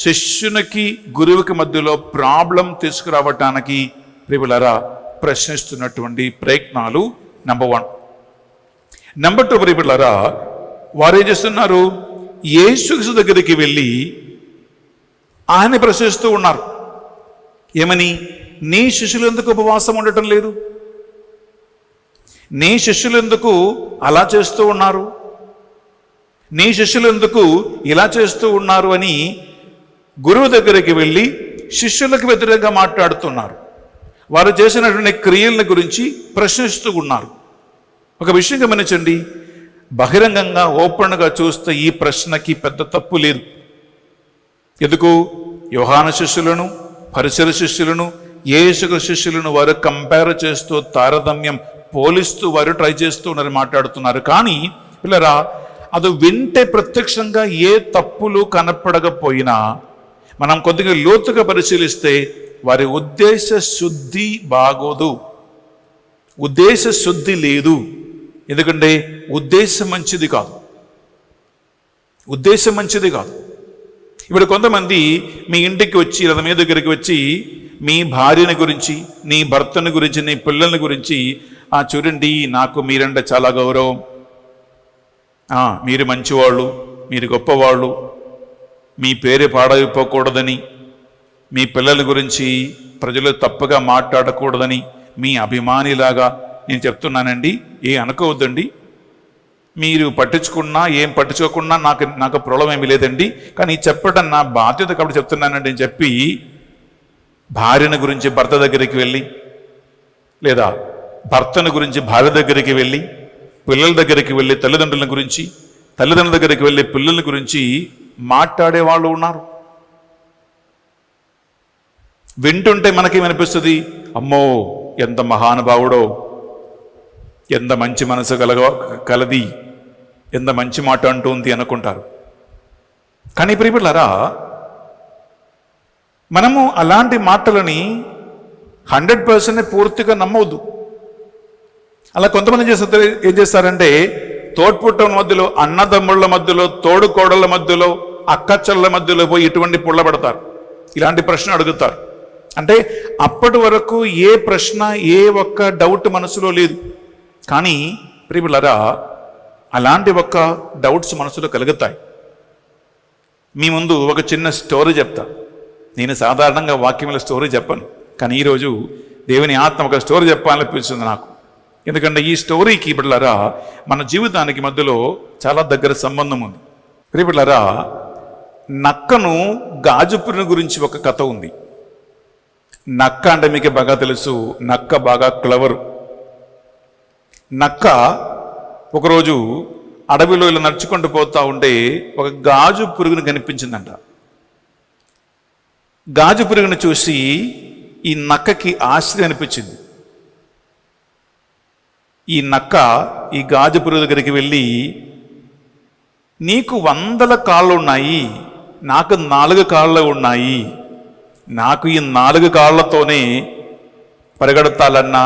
శిష్యునికి గురువుకి మధ్యలో ప్రాబ్లం తీసుకురావటానికి ప్రియులారా ప్రశ్నిస్తున్నటువంటి ప్రయత్నాలు నంబర్ 1. నంబర్ 2 ప్రియులారా, వారు ఏం చేస్తున్నారు? యేసుక్రీస్తు దగ్గరికి వెళ్ళి ఆయన ప్రశ్నిస్తూ ఉన్నారు. ఏమని? నీ శిష్యులు ఎందుకు ఉపవాసం ఉండటం లేదు? నీ శిష్యులు ఎందుకు అలా చేస్తూ ఉన్నారు? నీ శిష్యులు ఎందుకు ఇలా చేస్తూ ఉన్నారు అని గురువు దగ్గరికి వెళ్ళి శిష్యులకు వ్యతిరేకంగా మాట్లాడుతున్నారు. వారు చేసినటువంటి క్రియల గురించి ప్రశ్నిస్తూ ఉన్నారు. ఒక విషయం గమనించండి, బహిరంగంగా ఓపెన్గా చూస్తే ఈ ప్రశ్నకి పెద్ద తప్పు లేదు. ఎందుకు? యోహాను శిష్యులను, పరిసర శిష్యులను, యేసు శిష్యులను వారు కంపేర్ చేస్తూ, తారతమ్యం పోలిస్తూ వారు ట్రై చేస్తూ ఉన్నారు, మాట్లాడుతున్నారు. కానీ పిల్లరా, అది వింటే ప్రత్యక్షంగా ఏ తప్పులు కనపడకపోయినా మనం కొద్దిగా లోతుగా పరిశీలిస్తే వారి ఉద్దేశ శుద్ధి బాగోదు, ఉద్దేశ శుద్ధి లేదు. ఎందుకంటే ఉద్దేశం మంచిది కాదు, ఉద్దేశం మంచిది కాదు. ఇప్పుడు కొంతమంది మీ ఇంటికి వచ్చి లేదా మీ దగ్గరికి వచ్చి మీ భార్యని గురించి, నీ భర్తని గురించి, నీ పిల్లల గురించి, చూడండి నాకు మీరంటే చాలా గౌరవం, మీరు మంచివాళ్ళు, మీరు గొప్పవాళ్ళు, మీ పేరు పాడైపోకూడదని, మీ పిల్లల గురించి ప్రజలు తప్పుగా మాట్లాడకూడదని మీ అభిమానిలాగా నేను చెప్తున్నానండి. అనుకోవద్దండి, మీరు పట్టించుకున్నా ఏం పట్టించుకోకున్నా నాకు ప్రాబ్లం ఏమీ లేదండి, కానీ చెప్పడం నా బాధ్యత కాబట్టి చెప్తున్నానండి అని చెప్పి భార్యను గురించి భర్త దగ్గరికి వెళ్ళి, లేదా భర్తను గురించి భార్య దగ్గరికి వెళ్ళి, పిల్లల దగ్గరికి వెళ్ళి తల్లిదండ్రుల గురించి, తల్లిదండ్రుల దగ్గరికి వెళ్ళి పిల్లల గురించి మాట్లాడే వాళ్ళు ఉన్నారు. వింటుంటే మనకేమనిపిస్తుంది? అమ్మో ఎంత మహానుభావుడో, ఎంత మంచి మనసు కలది, ఎంత మంచి మాట అంటుంది అనుకుంటారు. కానీ ప్రియలారా, మనము అలాంటి మాటలని 100% పూర్తిగా నమ్మవద్దు. అలా కొంతమంది ఏం చేస్తారంటే తోడ్పుట్టల మధ్యలో, అన్నదమ్ముళ్ళ మధ్యలో, తోడుకోడళ్ళ మధ్యలో, అక్కచెల్ల మధ్యలో పోయి ఇటువంటి పుల్లబడతారు, ఇలాంటి ప్రశ్న అడుగుతారు. అంటే అప్పటి వరకు ఏ ప్రశ్న, ఏ ఒక్క డౌట్ మనసులో లేదు. కానీ ప్రియలారా, అలాంటి ఒక్క డౌట్స్ మనసులో కలుగుతాయి. మీ ముందు ఒక చిన్న స్టోరీ చెప్తా. నేను సాధారణంగా వాక్యంలో స్టోరీ చెప్పను, కానీ ఈరోజు దేవుని ఆత్మ ఒక స్టోరీ చెప్పాలనిపిస్తుంది నాకు. ఎందుకంటే ఈ స్టోరీకి బిడ్డలారా మన జీవితానికి మధ్యలో చాలా దగ్గర సంబంధం ఉంది. బిడ్డలారా, నక్కను గాజుపురిని గురించి ఒక కథ ఉంది. నక్క అంటే మీకు బాగా తెలుసు, నక్క బాగా క్లవరు. నక్క ఒకరోజు అడవిలో ఇలా నడుచుకుంటూ పోతా ఉంటే ఒక గాజు పురుగుని కనిపించిందంట. గాజు పురుగుని చూసి ఈ నక్కకి ఆశ్చర్యం అనిపించింది. ఈ నక్క ఈ గాజు పురుగు దగ్గరికి వెళ్ళి, నీకు 100 కాళ్ళు ఉన్నాయి, నాకు 4 కాళ్ళు ఉన్నాయి, నాకు ఈ 4 కాళ్ళతోనే పరిగెడతాలన్నా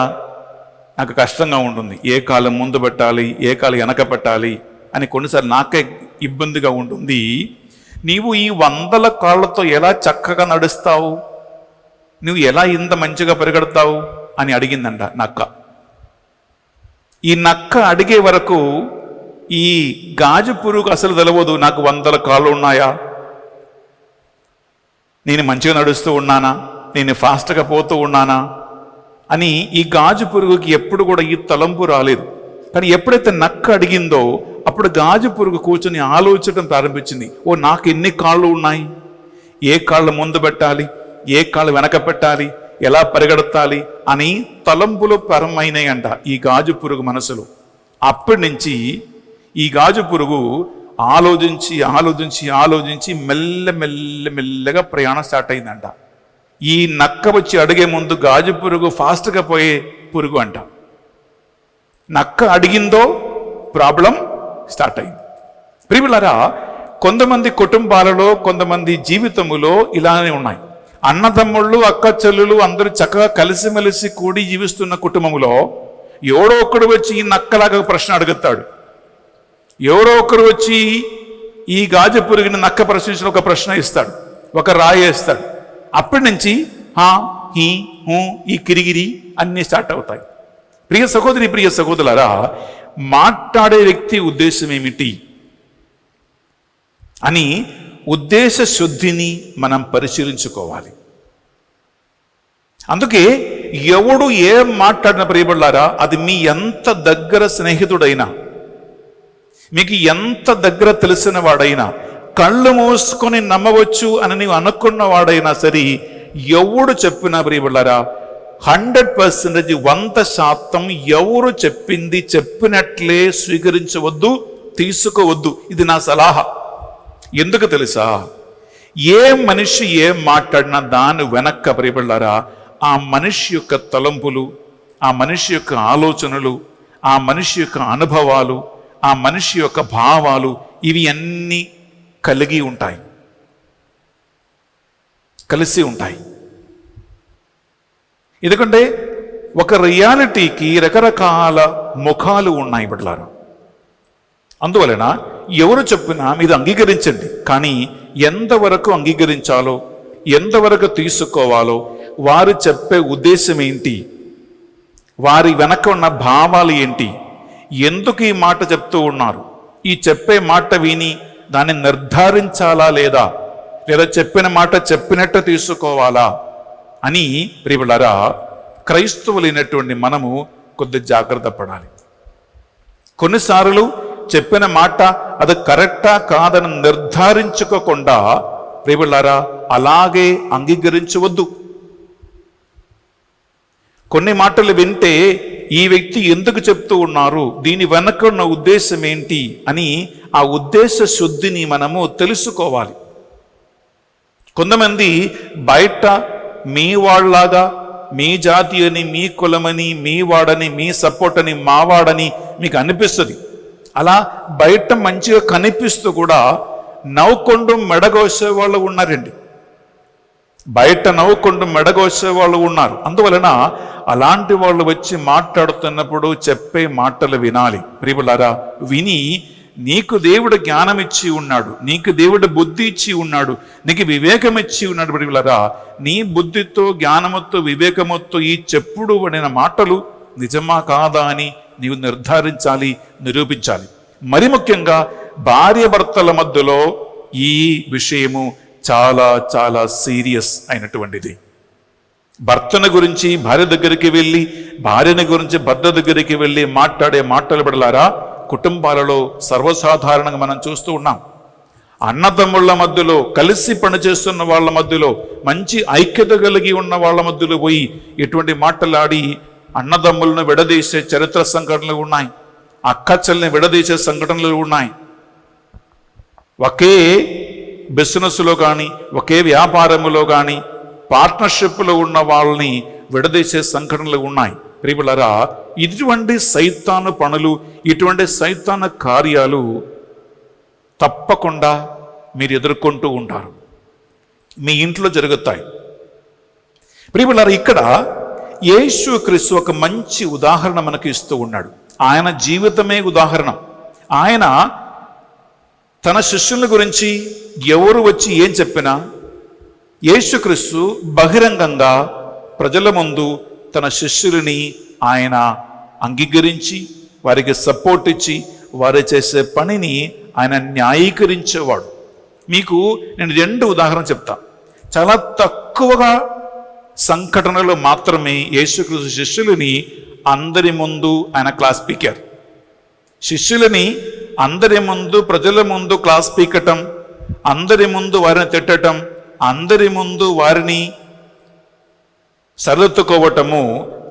నాకు కష్టంగా ఉంటుంది, ఏ కాలం ముందు పెట్టాలి, ఏ కాలం వెనక పెట్టాలి అని కొన్నిసార్లు నాకే ఇబ్బందిగా ఉంటుంది. నీవు ఈ 100 కాళ్ళతో ఎలా చక్కగా నడుస్తావు, నువ్వు ఎలా ఇంత మంచిగా పరిగెడతావు అని అడిగిందంట నక్క. ఈ నక్క అడిగే వరకు ఈ గాజు పురుగు అసలు తెలవదు, నాకు 100 కాళ్ళు ఉన్నాయా, నేను మంచిగా నడుస్తూ ఉన్నానా నేను ఫాస్ట్గా పోతూ ఉన్నానా అని ఈ గాజు పురుగుకి ఎప్పుడు కూడా ఈ తలంపు రాలేదు. కానీ ఎప్పుడైతే నక్క అడిగిందో అప్పుడు గాజు పురుగు కూర్చొని ఆలోచించడం ప్రారంభించింది. ఓ, నాకు ఎన్ని కాళ్ళు ఉన్నాయి, ఏ కాళ్ళు ముందు పెట్టాలి, ఏ కాళ్ళు వెనక పెట్టాలి, ఎలా పరిగెడతాలి అని తలంపులు ప్రారంభమైనాయి అంట ఈ గాజు పురుగు మనసులో. అప్పటి నుంచి ఈ గాజు పురుగు ఆలోచించి ఆలోచించి ఆలోచించి మెల్లగా ప్రయాణం స్టార్ట్ అయిందంట. ఈ నక్క వచ్చి అడిగే ముందు గాజు పురుగు ఫాస్ట్గా పోయే పురుగు అంట. నక్క అడిగిందో ప్రాబ్లం స్టార్ట్ అయింది. ప్రియులారా, కొంతమంది కుటుంబాలలో కొంతమంది జీవితములో ఇలానే ఉన్నాయి. అన్నదమ్ముళ్ళు అక్క చెల్లులు అందరూ చక్కగా కలిసిమెలిసి కూడి జీవిస్తున్న కుటుంబములో ఎవడో ఒకడు వచ్చి ఈ నక్కలాగా ప్రశ్న అడుగుతాడు. ఎవరో ఒకరు వచ్చి ఈ గాజు పురుగుని నక్క ప్రశ్నించిన ఒక ప్రశ్న ఇస్తాడు, ఒక రాయి వేస్తాడు. అప్పటి నుంచి హీ హూ ఈ కిరిగిరి అన్నీ స్టార్ట్ అవుతాయి. ప్రియ సహోదరి, ప్రియ సహోదరులారా, మాట్లాడే వ్యక్తి ఉద్దేశం ఏమిటి అని ఉద్దేశ శుద్ధిని మనం పరిశీలించుకోవాలి. అందుకే ఎవడు ఏం మాట్లాడిన ప్రియబడ్డారా, అది మీ ఎంత దగ్గర స్నేహితుడైనా, మీకు ఎంత దగ్గర తెలిసిన వాడైనా, కళ్ళు మూసుకొని నమ్మవచ్చు అని నీవు అనుకున్న వాడైనా సరే, ఎవడు చెప్పినా ప్రియబడ్డారా 100% 100% ఎవరు చెప్పింది చెప్పినట్లే స్వీకరించవద్దు, తీసుకోవద్దు. ఇది నా సలహా. ఎందుకు తెలుసా? ఏ మనిషి ఏం మాట్లాడినా దాని వెనక్క ప్రియబడ్డారా ఆ మనిషి యొక్క తలంపులు, ఆ మనిషి యొక్క ఆలోచనలు, ఆ మనిషి యొక్క అనుభవాలు, ఆ మనిషి యొక్క భావాలు, ఇవి అన్నీ కలిగి ఉంటాయి, కలిసి ఉంటాయి. ఎందుకంటే ఒక రియాలిటీకి రకరకాల ముఖాలు ఉన్నాయి బిడ్డలారా. అందువలన ఎవరు చెప్పినా మీరు అంగీకరించండి, కానీ ఎంతవరకు అంగీకరించాలో, ఎంతవరకు తీసుకోవాలో, వారు చెప్పే ఉద్దేశం ఏంటి, వారి వెనక ఉన్న భావాలు ఏంటి, ఎందుకు ఈ మాట చెప్తూ ఉన్నారు, ఈ చెప్పే మాట విని దాన్ని నిర్ధారించాలా లేదా చెప్పిన మాట చెప్పినట్టు తీసుకోవాలా అని ప్రియబులారా క్రైస్తవులైనటువంటి మనము కొద్ది జాగ్రత్త పడాలి. కొన్నిసార్లు చెప్పిన మాట అది కరెక్టా కాదని నిర్ధారించుకోకుండా ప్రియబులారా అలాగే అంగీకరించవద్దు. కొన్ని మాటలు వింటే ఈ వ్యక్తి ఎందుకు చెప్తూ ఉన్నారు, దీని వెనక ఉన్న ఉద్దేశం ఏంటి అని ఆ ఉద్దేశ శుద్ధిని మనము తెలుసుకోవాలి. కొంతమంది బయట మీ వాళ్ళలాగా, మీ జాతి అని, మీ కులమని, మీ వాడని, మీ సపోర్ట్ అని, మావాడని మీకు అనిపిస్తుంది. అలా బయట మంచిగా కనిపిస్తూ కూడా నవ్వుకొండు మెడగోసే వాళ్ళు ఉన్నారండి. బయట నవ్వుకొండు మెడగోసే వాళ్ళు ఉన్నారు. అందువలన అలాంటి వాళ్ళు వచ్చి మాట్లాడుతున్నప్పుడు చెప్పే మాటలు వినాలి. ప్రియబులారా, విని నీకు దేవుడు జ్ఞానం ఇచ్చి ఉన్నాడు, నీకు దేవుడు బుద్ధి ఇచ్చి ఉన్నాడు, నీకు వివేకం ఇచ్చి ఉన్నాడు. ప్రియబులారా, నీ బుద్ధితో, జ్ఞానముతో, వివేకముతో ఈ చెప్పుడు పడిన మాటలు నిజమా కాదా అని నీవు నిర్ధారించాలి, నిరూపించాలి. మరి ముఖ్యంగా భార్య భర్తల మధ్యలో ఈ విషయము చాలా చాలా సీరియస్ అయినటువంటిది. భర్తను గురించి భార్య దగ్గరికి వెళ్ళి, భార్యని గురించి భర్త దగ్గరికి వెళ్ళి మాట్లాడే మాటలు పడలారా కుటుంబాలలో సర్వసాధారణంగా మనం చూస్తూ ఉన్నాం. అన్నదమ్ముళ్ళ మధ్యలో, కలిసి పనిచేస్తున్న వాళ్ళ మధ్యలో, మంచి ఐక్యత కలిగి ఉన్న వాళ్ళ మధ్యలో పోయి ఎటువంటి మాటలాడి అన్నదమ్ములను విడదీసే చరిత్ర సంఘటనలు ఉన్నాయి, అక్క చెల్లిని విడదీసే సంఘటనలు ఉన్నాయి. ఒకే బిజినెస్లో కానీ, ఒకే వ్యాపారములో కానీ, పార్ట్నర్షిప్లో ఉన్న వాళ్ళని విడదీసే సంఘటనలు ఉన్నాయి. ప్రియబులారా, ఇటువంటి సైతాను పనులు, ఇటువంటి సైతాను కార్యాలు తప్పకుండా మీరు ఎదుర్కొంటూ ఉంటారు, మీ ఇంట్లో జరుగుతాయి. ప్రియబులారా, ఇక్కడ యేసుక్రీస్తు ఒక మంచి ఉదాహరణ మనకు ఇస్తూ ఉన్నాడు. ఆయన జీవితమే ఉదాహరణ. ఆయన తన శిష్యుల గురించి ఎవరు వచ్చి ఏం చెప్పినా యేసుక్రీస్తు బహిరంగంగా ప్రజల ముందు తన శిష్యులని ఆయన అంగీకరించి, వారికి సపోర్ట్ ఇచ్చి, వారు చేసే పనిని ఆయన న్యాయీకరించేవాడు. మీకు నేను 2 ఉదాహరణ చెప్తా. చాలా తక్కువగా సంఘటనలో మాత్రమే యేసుక్రీస్తు శిష్యులని అందరి ముందు ఆయన క్లాస్ పీకారు. శిష్యులని అందరి ముందు, ప్రజల ముందు క్లాస్ పీకటం, అందరి ముందు వారిని తిట్టటం, అందరి ముందు వారిని సరిదిద్దుకోవటము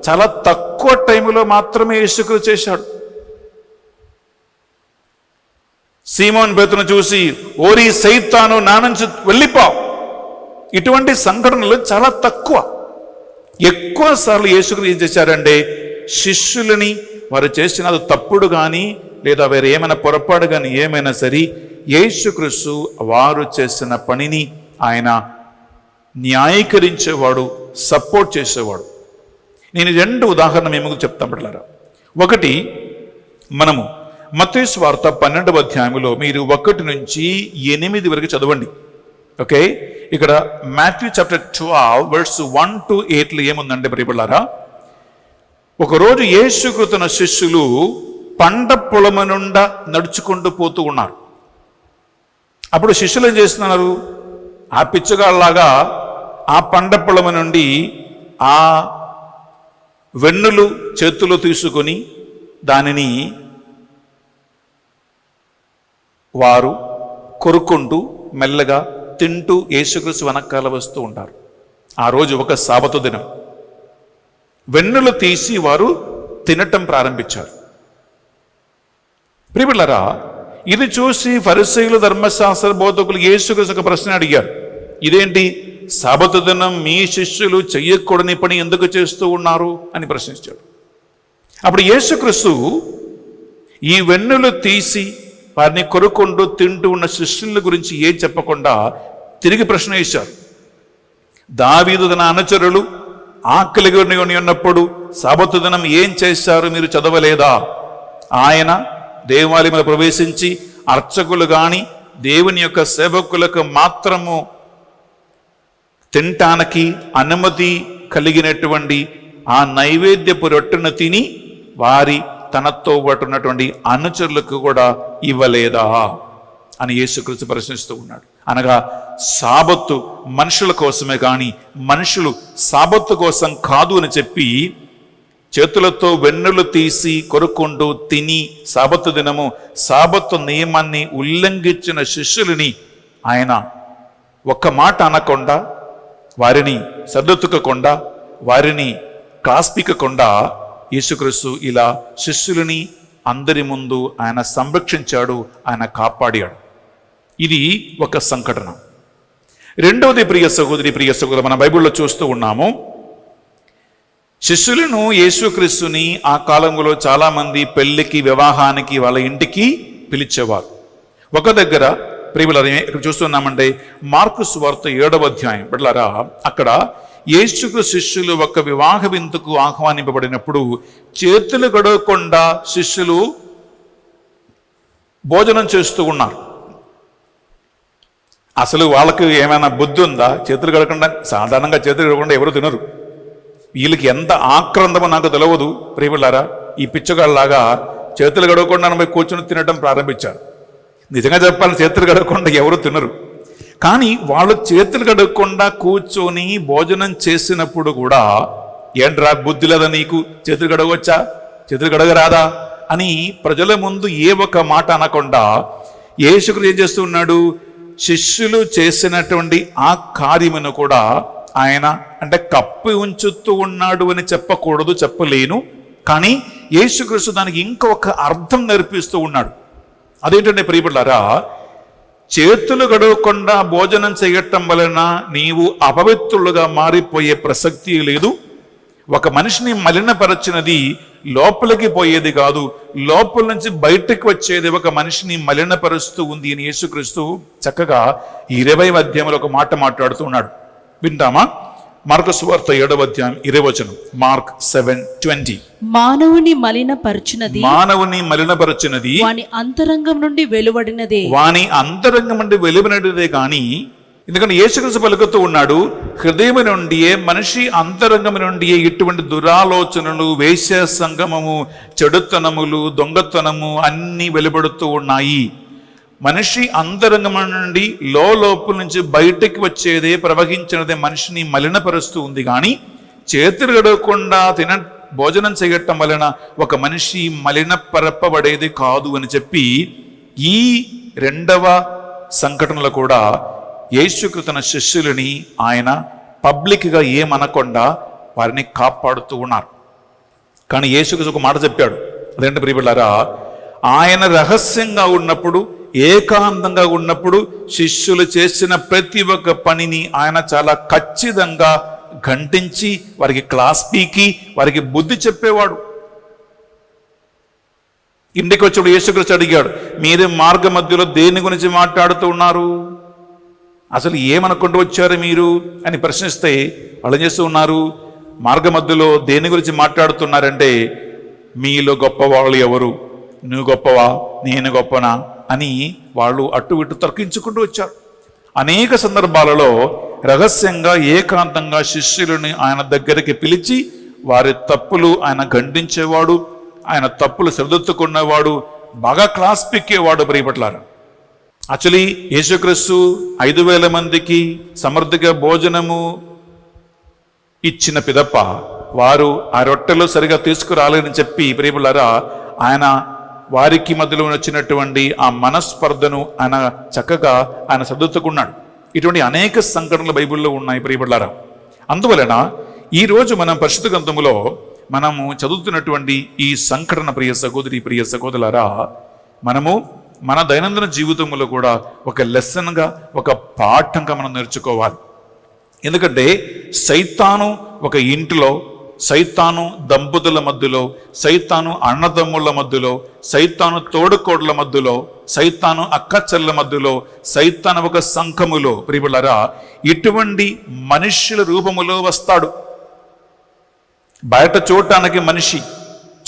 చాలా తక్కువ టైంలో మాత్రమే యేసుక్రీస్తు చేశాడు. సీమోన్ పేతురును చూసి, ఓరి సైతాను, నా నుంచి వెళ్ళిపో. ఇటువంటి సంఘటనలు చాలా తక్కువ. ఎక్కువ సార్లు యేసుక్రీస్తు ఏం చేశారంటే, శిష్యులని వారు చేసిన తప్పుడు కానీ లేదా వేరే ఏమైనా పొరపాటు కానీ ఏమైనా సరే, యేసుక్రీస్తు వారు చేసిన పనిని ఆయన న్యాయీకరించేవాడు, సపోర్ట్ చేసేవాడు. నేను 2 ఉదాహరణ మేము చెప్తాం బిడ్డలారా. ఒకటి, మనము మత్తయి సువార్త 12వ అధ్యాయంలో మీరు 1 నుంచి 8 వరకు చదవండి. ఓకే, ఇక్కడ మాథ్యూ చాప్టర్ 12 verse 1 to 8 ఏముందంటే బిడ్డలారా, ఒకరోజు యేసుక్రీస్తు తన శిష్యులు పంట పొలము నుండా నడుచుకుంటూ పోతూ ఉన్నారు. అప్పుడు శిష్యులు ఏం చేస్తున్నారు, ఆ పిచ్చగాళ్ళలాగా ఆ పంట పొలము నుండి ఆ వెన్నులు చేతులు తీసుకొని దానిని వారు కొరుక్కుంటూ మెల్లగా తింటూ యేసుక్రీస్తు వెనకాల వస్తూ ఉంటారు. ఆ రోజు ఒక సాబతు దినం. వెన్నులు తీసి వారు తినటం ప్రారంభించారు. ప్రియబిడ్డలారా, ఇది చూసి ఫరిసయ్యులు, ధర్మశాస్త్ర బోధకులు యేసుక్రీస్తు ఒక ప్రశ్న అడిగారు. ఇదేంటి, సాబతు దినం మీ శిష్యులు చెయ్యకూడని పని ఎందుకు చేస్తూ ఉన్నారు అని ప్రశ్నించాడు. అప్పుడు యేసుక్రీస్తు ఈ వెన్నులు తీసి వారిని కొరుకుంటూ తింటూ ఉన్న శిష్యుల గురించి ఏం చెప్పకుండా తిరిగి ప్రశ్న వేశారు. దావీదు తన అనుచరులు ఆకలిగొని ఉన్నప్పుడు సాబతు దినం ఏం చేశారు మీరు చదవలేదా? ఆయన దేవాలయంలో ప్రవేశించి అర్చకులు కానీ దేవుని యొక్క సేవకులకు మాత్రము తినటానికి అనుమతి కలిగినటువంటి ఆ నైవేద్యపు రొట్టెను తిని వారి తనతో పట్టున్నటువంటి అనుచరులకు కూడా ఇవ్వలేదా అని యేసుక్రీస్తు ప్రశ్నిస్తూ ఉన్నాడు. అనగా సాబత్తు మనుషుల కోసమే కానీ మనుషులు సాబత్తు కోసం కాదు అని చెప్పి చేతులతో వెన్నులు తీసి కొరుక్కుంటూ తిని సాబత్తు దినము సాబత్తు నియమాన్ని ఉల్లంఘించిన శిష్యులని ఆయన ఒక్క మాట అనకుండా, వారిని సర్దుతుకకుండా, వారిని కాస్పికకుండా యేసుక్రీస్తు ఇలా శిష్యులని అందరి ముందు ఆయన సంరక్షించాడు, ఆయన కాపాడాడు. ఇది ఒక సంఘటన. రెండవది ప్రియ సహోదరి, ప్రియ సహోదరు, మన బైబిల్లో చూస్తూ ఉన్నాము, శిష్యులను యేసుక్రీస్తుని ఆ కాలంలో చాలామంది పెళ్లికి, వివాహానికి వాళ్ళ ఇంటికి పిలిచేవారు. ఒక దగ్గర ప్రియులారా ఇక్కడ చూస్తున్నామంటే మార్కు సువార్త 7వ అధ్యాయం బిడ్డలారా, అక్కడ యేసుకు శిష్యులు ఒక వివాహ విందుకు ఆహ్వానింపబడినప్పుడు చేతులు గడవకుండా శిష్యులు భోజనం చేస్తూ ఉన్నారు. అసలు వాళ్ళకి ఏమైనా బుద్ధి ఉందా? చేతులు గడకుండా, సాధారణంగా చేతులు గడవకుండా ఎవరు తినరు. వీళ్ళకి ఎంత ఆక్రందమో నాకు తెలియదు ప్రియులారా. ఈ పిచ్చగాళ్ళలాగా చేతులు గడవకుండా పోయి కూర్చొని తినడం ప్రారంభించారు. నిజంగా చెప్పాలని చేతులు గడవకుండా ఎవరు తినరు. కానీ వాళ్ళు చేతులు గడవకుండా కూర్చొని భోజనం చేసినప్పుడు కూడా, ఏంట్రా బుద్ధి లేదా నీకు, చేతులు గడవచ్చా, చేతులు గడగరాదా అని ప్రజల ముందు ఏ ఒక్క మాట అనకుండా యేసుక్రీస్తు ఏం చేస్తూ ఉన్నాడు, శిష్యులు చేసినటువంటి ఆ కార్యమును కూడా ఆయన అంటే కప్పి ఉంచుతూ ఉన్నాడు అని చెప్పకూడదు, చెప్పలేను. కానీ యేసుక్రీస్తు దానికి ఇంకొక అర్థం నేర్పిస్తూ ఉన్నాడు. అదేంటంటే ప్రియబిడ్డలారా, చేతులు గడవకుండా భోజనం చేయటం వలన నీవు అపవిత్రులుగా మారిపోయే ప్రసక్తి లేదు. ఒక మనిషిని మలినపరచినది లోపలికి పోయేది కాదు, లోపల నుంచి బయటకు వచ్చేది ఒక మనిషిని మలినపరుస్తూ ఉంది అని యేసుక్రీస్తు చక్కగా 20వ అధ్యాయంలో ఒక మాట మాట్లాడుతూ ఉన్నాడు. వింటామా? మార్కు సువార్త 7వ అధ్యాయం 20వ వచనం. మార్క్ 7:20. మానవుని మలినపరచునది వాని అంతరంగం నుండి వెలువడినదే కానీ, ఎందుకంటే యేసుక్రీస్తు పలుకుతూ ఉన్నాడు, హృదయం నుండియే, మనిషి అంతరంగం నుండియే ఇటువంటి దురాలోచనలు, వేశ్య సంగమము, చెడుతనములు, దొంగతనము అన్నీ వెలువడుతూ ఉన్నాయి. మనిషి అంతరంగం నుండి లోపల నుంచి బయటికి వచ్చేదే, ప్రవహించినదే మనిషిని మలినపరుస్తూ ఉంది. కానీ చేతులు గడవకుండా భోజనం చేయటం వలన ఒక మనిషి మలినపరపబడేది కాదు అని చెప్పి ఈ రెండవ సంఘటనలో కూడా యేసుక్రీస్తు తన శిష్యులని ఆయన పబ్లిక్గా ఏమనకుండా వారిని కాపాడుతూ ఉన్నారు. కానీ యేసుక్రీస్తు ఒక మాట చెప్పాడు, అదేంటి ప్రియబిడ్డలారా, ఆయన రహస్యంగా ఉన్నప్పుడు, ఏకాంతంగా ఉన్నప్పుడు శిష్యులు చేసిన ప్రతి ఒక్క పనిని ఆయన చాలా ఖచ్చితంగా ఖండించి వారికి క్లాస్ పీకి వారికి బుద్ధి చెప్పేవాడు. ఇంటికి వచ్చినప్పుడు యేసుక్రీస్తు అడిగాడు, మీరే మార్గ మధ్యలో దేని గురించి మాట్లాడుతూ ఉన్నారు, అసలు ఏమనుకుంటూ వచ్చారు మీరు అని ప్రశ్నిస్తే వాళ్ళు ఏం చేస్తూ ఉన్నారు, మార్గ మధ్యలో దేని గురించి మాట్లాడుతున్నారంటే, మీలో గొప్పవాళ్ళు ఎవరు, నువ్వు గొప్పవా నేను గొప్పనా అని వాళ్ళు అటు ఇటు తర్కించుకుంటూ వచ్చారు. అనేక సందర్భాలలో రహస్యంగా ఏకాంతంగా శిష్యులని ఆయన దగ్గరికి పిలిచి వారి తప్పులు ఆయన ఖండించేవాడు, ఆయన తప్పులు సరిదిద్దుకునేవాడు, బాగా క్లాస్ పిక్కేవాడు. ప్రియపట్లారా, యాక్చువల్లీ యేసుక్రీస్తు 5,000 మందికి సమృద్ధిగా భోజనము ఇచ్చిన పిదప్ప వారు ఆ రొట్టెలు సరిగా తీసుకురాలేదని చెప్పి ప్రియపట్లారా ఆయన వారికి మధ్యలో వచ్చినటువంటి ఆ మనస్పర్ధను ఆయన చక్కగా ఆయన సర్దుకున్నాడు. ఇటువంటి అనేక సంఘటనలు బైబిల్లో ఉన్నాయి ప్రియపట్లారా. అందువలన ఈరోజు మనం పరిశుద్ధ గ్రంథములో మనము చదువుతున్నటువంటి ఈ సంఘటన ప్రియ సహోదరి ప్రియ సహోదరులారా, మనము మన దైనందిన జీవితంలో కూడా ఒక లెసన్గా ఒక పాఠంగా మనం నేర్చుకోవాలి. ఎందుకంటే సైతాను ఒక ఇంటిలో, సైతాను దంపతుల మధ్యలో, సైతాను అన్నదమ్ముల మధ్యలో, సైతాను తోడుకోడ్ల మధ్యలో, సైతాను అక్కచెల్ల మధ్యలో, సైతాను ఒక సంఘములో ప్రియబిడ్డలారా ఇటువంటి మనుష్యుల రూపములో వస్తాడు. బయట చూడటానికి మనిషి,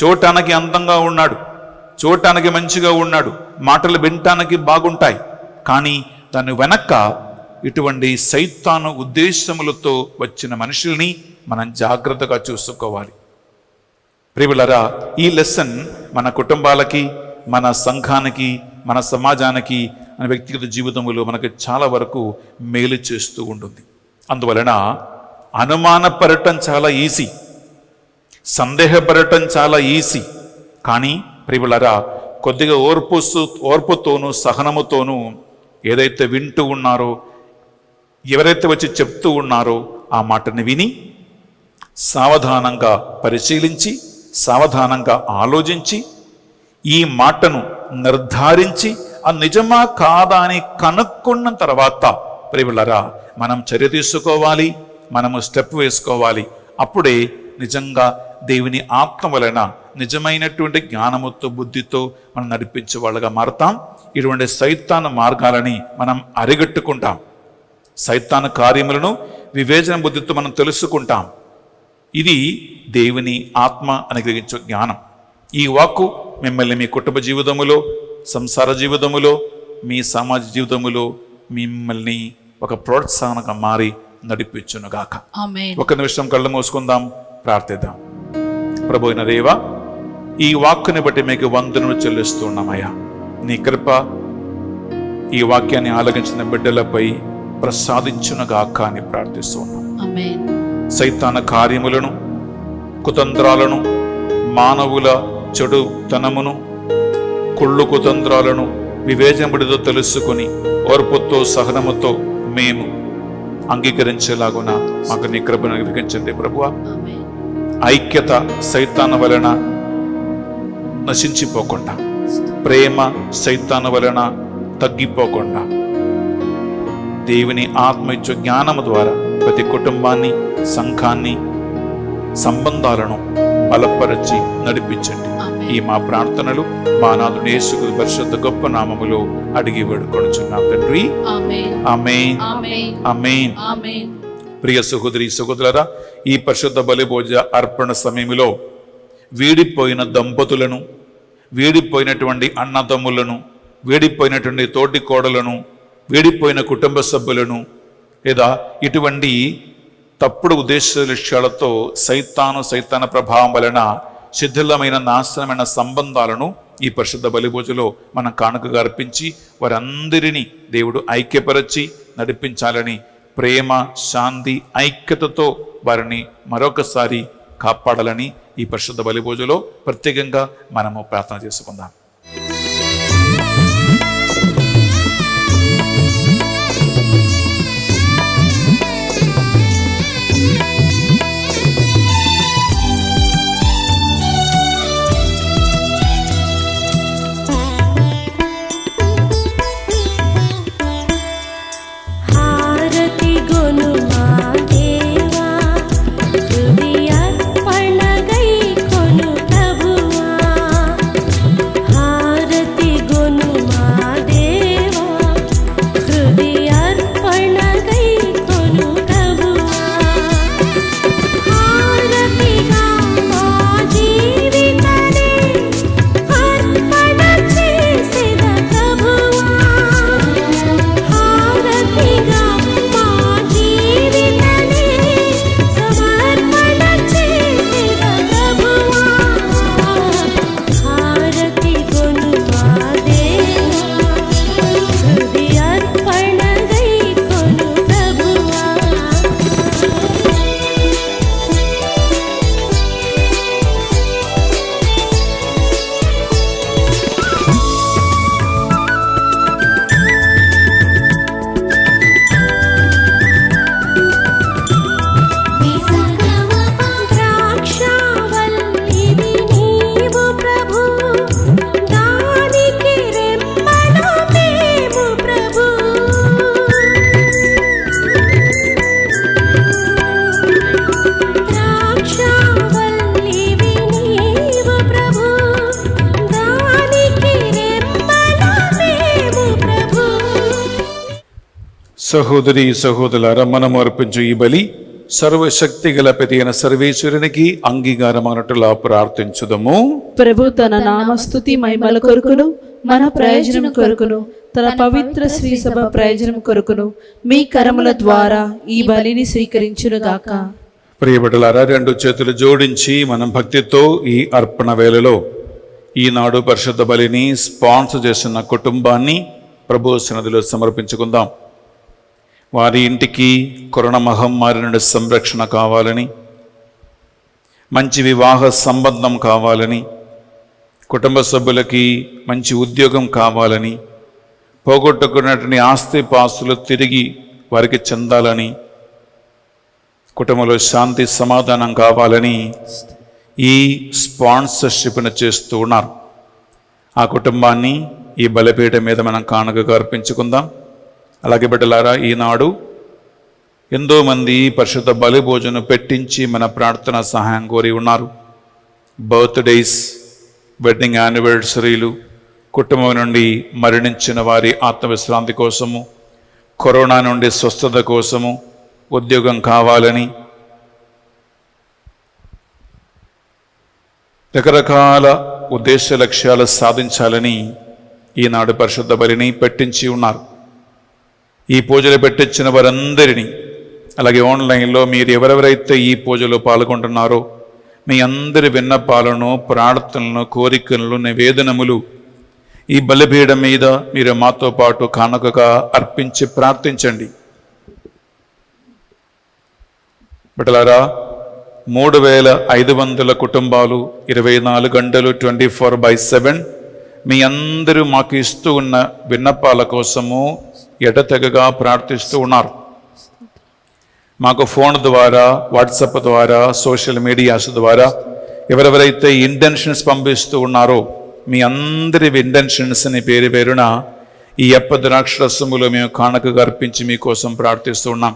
చూడటానికి అందంగా ఉన్నాడు, చూడటానికి మంచిగా ఉన్నాడు, మాటలు వినటానికి బాగుంటాయి, కానీ దాని వెనక ఇటువంటి సైతాను ఉద్దేశములతో వచ్చిన మనుషుల్ని మనం జాగ్రత్తగా చూసుకోవాలి. ప్రియబిడ్డలారా, ఈ లెసన్ మన కుటుంబాలకి, మన సంఘానికి, మన సమాజానికి, మన వ్యక్తిగత జీవితంలో మనకు చాలా వరకు మేలు చేస్తూ ఉంటుంది. అందువలన అనుమానపడటం చాలా ఈజీ, సందేహపడటం చాలా ఈజీ. కానీ ప్రియబిడ్డలారా, కొద్దిగా ఓర్పుతోనూ సహనముతోనూ ఏదైతే వింటూ ఉన్నారో, ఎవరైతే వచ్చి చెప్తూ ఉన్నారో ఆ మాటని విని సావధానంగా పరిశీలించి, సావధానంగా ఆలోచించి, ఈ మాటను నిర్ధారించి అది నిజమా కాదా అని కనుక్కున్న తర్వాత ప్రియబిడ్డలారా మనం చర్య తీసుకోవాలి, మనము స్టెప్ వేసుకోవాలి. అప్పుడే నిజంగా దేవుని ఆత్మ వలన నిజమైనటువంటి జ్ఞానముతో, బుద్ధితో మనం నడిపించే వాళ్ళగా మారుతాం. ఇటువంటి సైతాను మార్గాలని మనం అరిగట్టుకుంటాం, సైతాను కార్యములను వివేచన బుద్ధితో మనం తెలుసుకుంటాం. ఇది దేవుని ఆత్మ అనుగ్రహించే జ్ఞానం. ఈ వాక్కు మిమ్మల్ని మీ కుటుంబ జీవితములో, సంసార జీవితములో, మీ సమాజ జీవితములో మిమ్మల్ని ఒక ప్రోత్సాహంగా మారి నడిపించునుగాక. ఆమేన్. ఒక నిమిషం కళ్ళు మూసుకుందాం, ప్రార్థిద్దాం. ప్రభు అయిన దేవా, ఈ వాక్కుని బట్టి మీకు వందనలు చెల్లిస్తున్నామయ్యా. నీ కృప ఈ వాక్యాన్ని ఆలకించిన బిడ్డలపై ప్రసాదించునుగాక అని ప్రార్థిస్తున్నాం. ఆమేన్. సైతాన కార్యములను, కుతంత్రాలను, మానవుల చెడుతనమును, కుళ్ళు కుతంత్రాలను వివేచనబడితో తెలుసుకుని ఓర్పుతో సహనముతో మేము అంగీకరించేలాగున మాకు నీ కృపను అనుగ్రహించండి ప్రభువా. ఆమేన్. ఐక్యత సైతాను వలన నశించిపోకుండా, ప్రేమ సైతాను వలన తగ్గిపోకుండా దేవుని ఆత్మ ఇచ్చే జ్ఞానము ద్వారా ప్రతి కుటుంబాన్ని, సంఘాన్ని, సంబంధాలను బలపరచి నడిపించండి. ఈ మా ప్రార్థనలు మా నాథుని యేసుక్రీస్తు పరిశుద్ధ గొప్ప నామములో అడిగి వేడుకొనుచున్నాం తండ్రి. ఆమేన్. ఆమేన్. ఆమేన్. ఆమేన్. ఆమేన్. ప్రియ సహోదరి సహోదరులారా, ఈ పరిశుద్ధ బలిభోజ అర్పణ సమయంలో వీడిపోయిన దంపతులను, వీడిపోయినటువంటి అన్నదమ్ములను, వీడిపోయినటువంటి తోటి కోడలను, వీడిపోయిన కుటుంబ సభ్యులను, లేదా ఇటువంటి తప్పుడు ఉద్దేశ లక్ష్యాలతో సైతాన ప్రభావం వలన శిథిలమైన నాశనమైన సంబంధాలను ఈ పరిశుద్ధ బలి పూజలో మనం కానుకగా అర్పించి వారందరినీ దేవుడు ఐక్యపరచి నడిపించాలని, ప్రేమ, శాంతి, ఐక్యతతో వారిని మరొకసారి కాపాడాలని ఈ పరిశుద్ధ బలి పూజలో ప్రత్యేకంగా మనము ప్రార్థన చేసుకుందాం. హారతి గొను మా దేవా, హృదయార్పణ గై కొను ప్రభువా. హారతి గొను మా దేవా, హృదయార్పణ గై కొను ప్రభువా. హారతిగా మా జీవితనే అర్పణ చేసెద ప్రభువా. హారతిగా మా జీవితనే సమర్పణ చేసెద ప్రభువా. హారతి గొను మా దేవా, హృదయార్పణ గై కొను ప్రభువా. ద్రాక్షావల్లివి నీవు ప్రభు, దానికి రెమ్మలు మేము ప్రభు. ద్రాక్షావల్లివి నీవు ప్రభు, దానికి రెమ్మలు మేము ప్రభు. సహోదరి సహోదరులారా, మనము అర్పించు ఈ బలి సర్వశక్తి గల ప్రతి అయిన సర్వేశ్వరునికి అంగీకారమైనట్లుగా ప్రార్థించుదము. ప్రభు తన నామస్తుతి మహిమల కొరకును మన ప్రయోజనం కొరకును తన పవిత్ర శ్రీ సభ ప్రయోజనం కొరకును మీ కరముల ద్వారా ఈ బలిని స్వీకరించునుగాక. ప్రియబిడ్డలారా, రెండు చేతులు జోడించి మనం భక్తితో ఈ అర్పణ వేళలో ఈనాడు పరిశుద్ధ బలిని స్పాన్సర్ చేస్తున్న కుటుంబాన్ని ప్రభు సన్నిధిలో సమర్పించుకుందాం. వారి ఇంటికి కరోనా మహమ్మారి నుండి సంరక్షణ కావాలని, మంచి వివాహ సంబంధం కావాలని, కుటుంబ సభ్యులకి మంచి ఉద్యోగం కావాలని, పోగొట్టుకున్నటువంటి ఆస్తిపాస్తులు తిరిగి వారికి చెందాలని, కుటుంబంలో శాంతి సమాధానం కావాలని ఈ స్పాన్సర్షిప్ను చేస్తూ ఉన్నారు. ఆ కుటుంబాన్ని ఈ బలిపీఠం మీద మనం కానుకగా అర్పించుకుందాం. అలాగే బిడ్డలారా, ఈనాడు ఎంతోమంది పరిశుద్ధ బలి భోజనం పెట్టించి మన ప్రార్థన సహాయం కోరి ఉన్నారు. బర్త్డేస్, వెడ్డింగ్ యానివర్సరీలు, కుటుంబం నుండి మరణించిన వారి ఆత్మవిశ్రాంతి కోసము, కరోనా నుండి స్వస్థత కోసము, ఉద్యోగం కావాలని, రకరకాల ఉద్దేశ లక్ష్యాలు సాధించాలని ఈనాడు పరిశుద్ధ బలిని పెట్టించి ఉన్నారు. ఈ పూజలు పెట్టించిన వారందరినీ, అలాగే ఆన్లైన్లో మీరు ఎవరెవరైతే ఈ పూజలో పాల్గొంటున్నారో మీ అందరి విన్నపాలను, ప్రార్థనలను, కోరికలను, నివేదనములు ఈ బలిపీఠం మీద మీరు మాతో పాటు కానుకగా అర్పించి ప్రార్థించండి. బిడ్డలారా, 3500 కుటుంబాలు 24 గంటలు 24/7 మీ అందరూ మాకు ఇస్తూ ఉన్న విన్నపాల కోసము ఎడతెగగా ప్రార్థిస్తూ ఉన్నారు. మాకు ఫోన్ ద్వారా, వాట్సాప్ ద్వారా, సోషల్ మీడియాస్ ద్వారా ఎవరెవరైతే ఇంటెన్షన్స్ పంపిస్తూ ఉన్నారో మీ అందరి ఇంటెన్షన్స్ని పేరు పేరున ఈ అప్ప ద్రాక్షరసములో మేము కానుకగా అర్పించి మీకోసం ప్రార్థిస్తూ ఉన్నాం.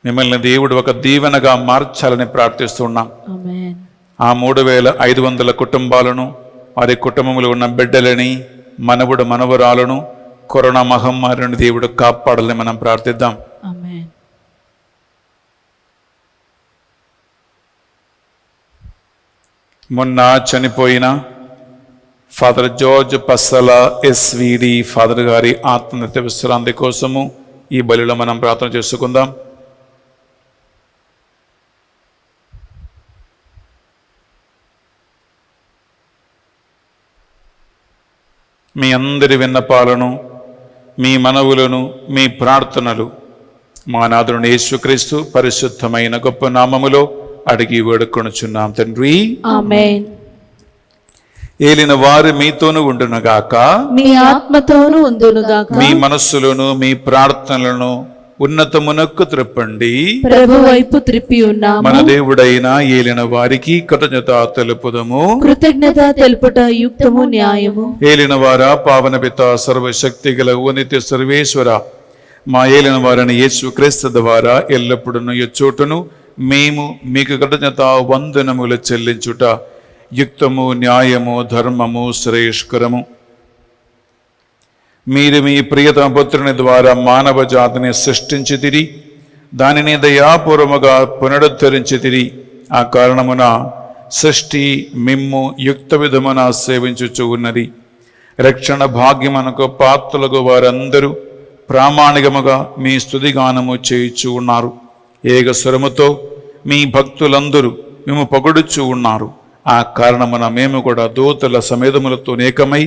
మిమ్మల్ని దేవుడు ఒక దీవెనగా మార్చాలని ప్రార్థిస్తూ ఉన్నాం. ఆమేన్. ఆ 3500 కుటుంబాలను, వారి కుటుంబంలో ఉన్న బిడ్డలని, మనవుడు మనవరాలను కరోనా మహమ్మారి నుండి దేవుడు కాపాడాలని మనం ప్రార్థిద్దాం. ఆమేన్. మొన్న చనిపోయిన ఫాదర్ జార్జ్ పస్సల ఎస్విడి ఫాదర్ గారి ఆత్మహత్య విశ్రాంతి కోసము ఈ బలిలో మనం ప్రార్థన చేసుకుందాం. మీ అందరి విన్నపాలను, మీ మనవులను, మీ ప్రార్థనలు మా నాథుని యేసుక్రీస్తు పరిశుద్ధమైన గొప్ప నామములో అడిగి వేడుకొనుచున్నాం తండ్రి. ఆమేన్. ఏలిన వారు మీతోను ఉండునుగాక. మీ ఆత్మతోను ఉండునుగాక. మీ మనస్సులను, మీ ప్రార్థనలను ఉన్నతమునకు త్రిప్పండి. ప్రభు వైపు త్రిప్పి ఉన్నాము. మన దేవుడైన ఏలిన వారికి కృతజ్ఞత తెలుపుదము. కృతజ్ఞత తెలుపుట యుక్తము, న్యాయము. ఏలిన వారా, పావన పిత, సర్వశక్తి గల నిత్య సర్వేశ్వర, మా ఏలిన వారిని యేసు క్రీస్తు ద్వారా ఎల్లప్పుడూ ఎచ్చోటును మేము మీకు కృతజ్ఞత వందనములు చెల్లించుట యుక్తము, న్యాయము, ధర్మము, శ్రేయస్కరము. మీరు మీ ప్రియతమ పుత్రుని ద్వారా మానవ జాతిని సృష్టించితిరి, దానిని దయాపూర్వముగా పునరుద్ధరించితిరి. ఆ కారణమున సృష్టి మిమ్ము యుక్త విధమున సేవించుచు ఉన్నది. రక్షణ భాగ్యమునకు పాత్రులకు వారందరూ ప్రామాణికముగా మీ స్తుతిగానము చేయుచు ఉన్నారు. ఏక స్వరముతో మీ భక్తులందరూ మేము పొగడుచు ఉన్నారు. ఆ కారణమున మేము కూడా దూతల సమేతములతో ఏకమై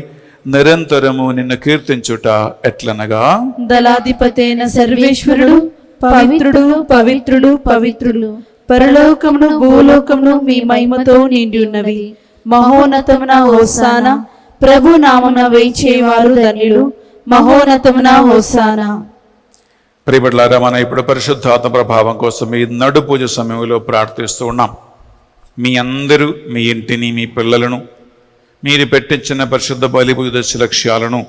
నిరంతరము నిన్ను కీర్తించుట ఎట్లనగా, దళాధిపతైన సర్వేశ్వరుడు పవిత్రుడు, పవిత్రుడు, పవిత్రుడు, పరలోకమును భూలోకమును మీ మహిమతో నిండి ఉన్నవి. మహోన్నతమున హోసానా, ప్రభు నామమున వేచేవారు ధన్యులు. మహోన్నతమున హోసానా. ప్రియబిడ్డలారా, మనం ఇప్పుడు పరిశుద్ధాత్మ ప్రభావం కోసం ఈ నడు పూజ సమయంలో ప్రార్థిస్తూ ఉన్నాం. మీ అందరూ మీ ఇంటిని, మీ పిల్లలను, మీరు పెట్టించిన పరిశుద్ధ బలి పూజ లక్ష్యాలను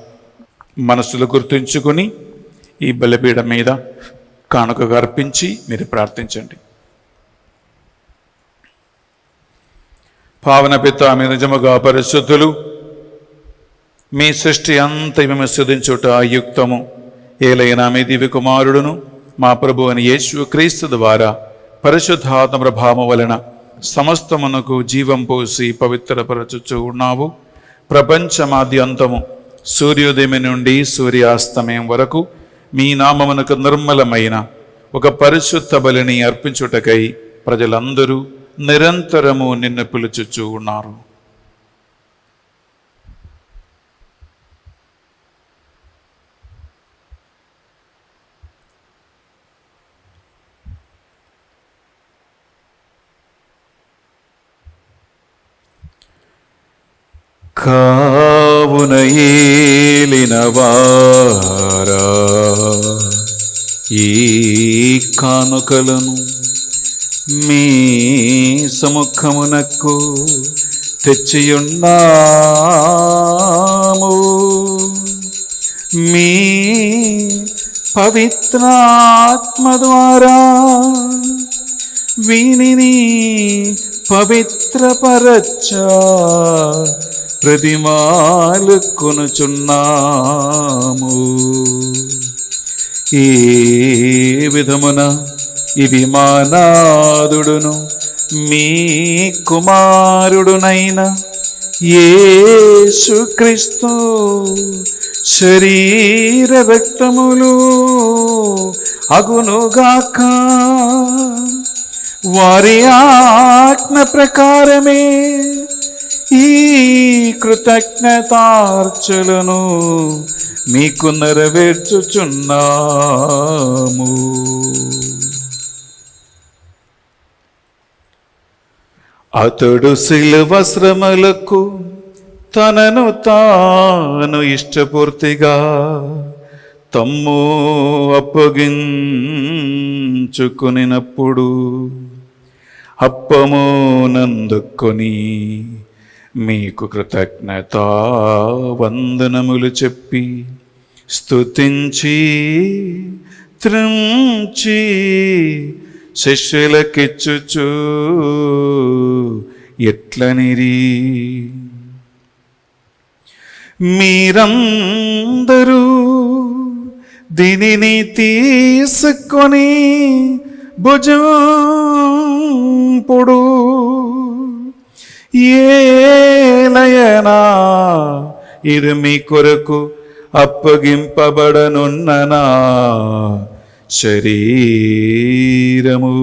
మనసులో గుర్తుంచుకొని ఈ బలిపీఠం మీద కానుకగా అర్పించి మీరు ప్రార్థించండి. పావన పిత, మీ నిజముగా పరిశుద్ధులు, మీ సృష్టి అంత మేము స్తుతించుట యుక్తము. ఏలైనా మీ దివ్య కుమారుడును మా ప్రభు అని యేసు క్రీస్తు ద్వారా పరిశుద్ధాత్మ ప్రభావం వలన సమస్తమునకు జీవం పోసి పవిత్రపరచుచు ఉన్నావు. ప్రపంచమాద్యంతము సూర్యోదయం నుండి సూర్యాస్తమయం వరకు మీ నామమునకు నిర్మలమైన ఒక పరిశుద్ధ బలిని అర్పించుటకై ప్రజలందరూ నిరంతరము నిన్ను పిలుచుచూ ఉన్నారు. కావున ఏలినవారా, ఈ కానుకలను మీ సముఖమునకు తెచ్చియున్నాము. మీ పవిత్రాత్మ ద్వారా వీనిని పవిత్రపరచ ప్రతిమాలు కొనుచున్నాము. ఈ విధమున ఇది మా నాథుడును మీ కుమారుడునైన యేసుక్రీస్తు శరీర రక్తములు అగునుగాక. వారి ఆజ్ఞ ప్రకారమే ఈ కృతజ్ఞతార్చలను మీకు నెరవేర్చుచున్నాము. అతడు శిలువ శ్రమలకు తనను తాను ఇష్టపూర్తిగా తమ్ము అప్పగించుకునినప్పుడు అప్పము నందుకొని మీకు కృతజ్ఞత వందనములు చెప్పి స్తుతించి త్రుంచి శిష్యులకిచ్చుచు ఎట్లనిరి, మీరందరూ దీనిని తీసుకొని భుజంపుడు. ఏలయనా ఇది మీ కొరకు అప్పగింపబడనున్ననా శరీరము.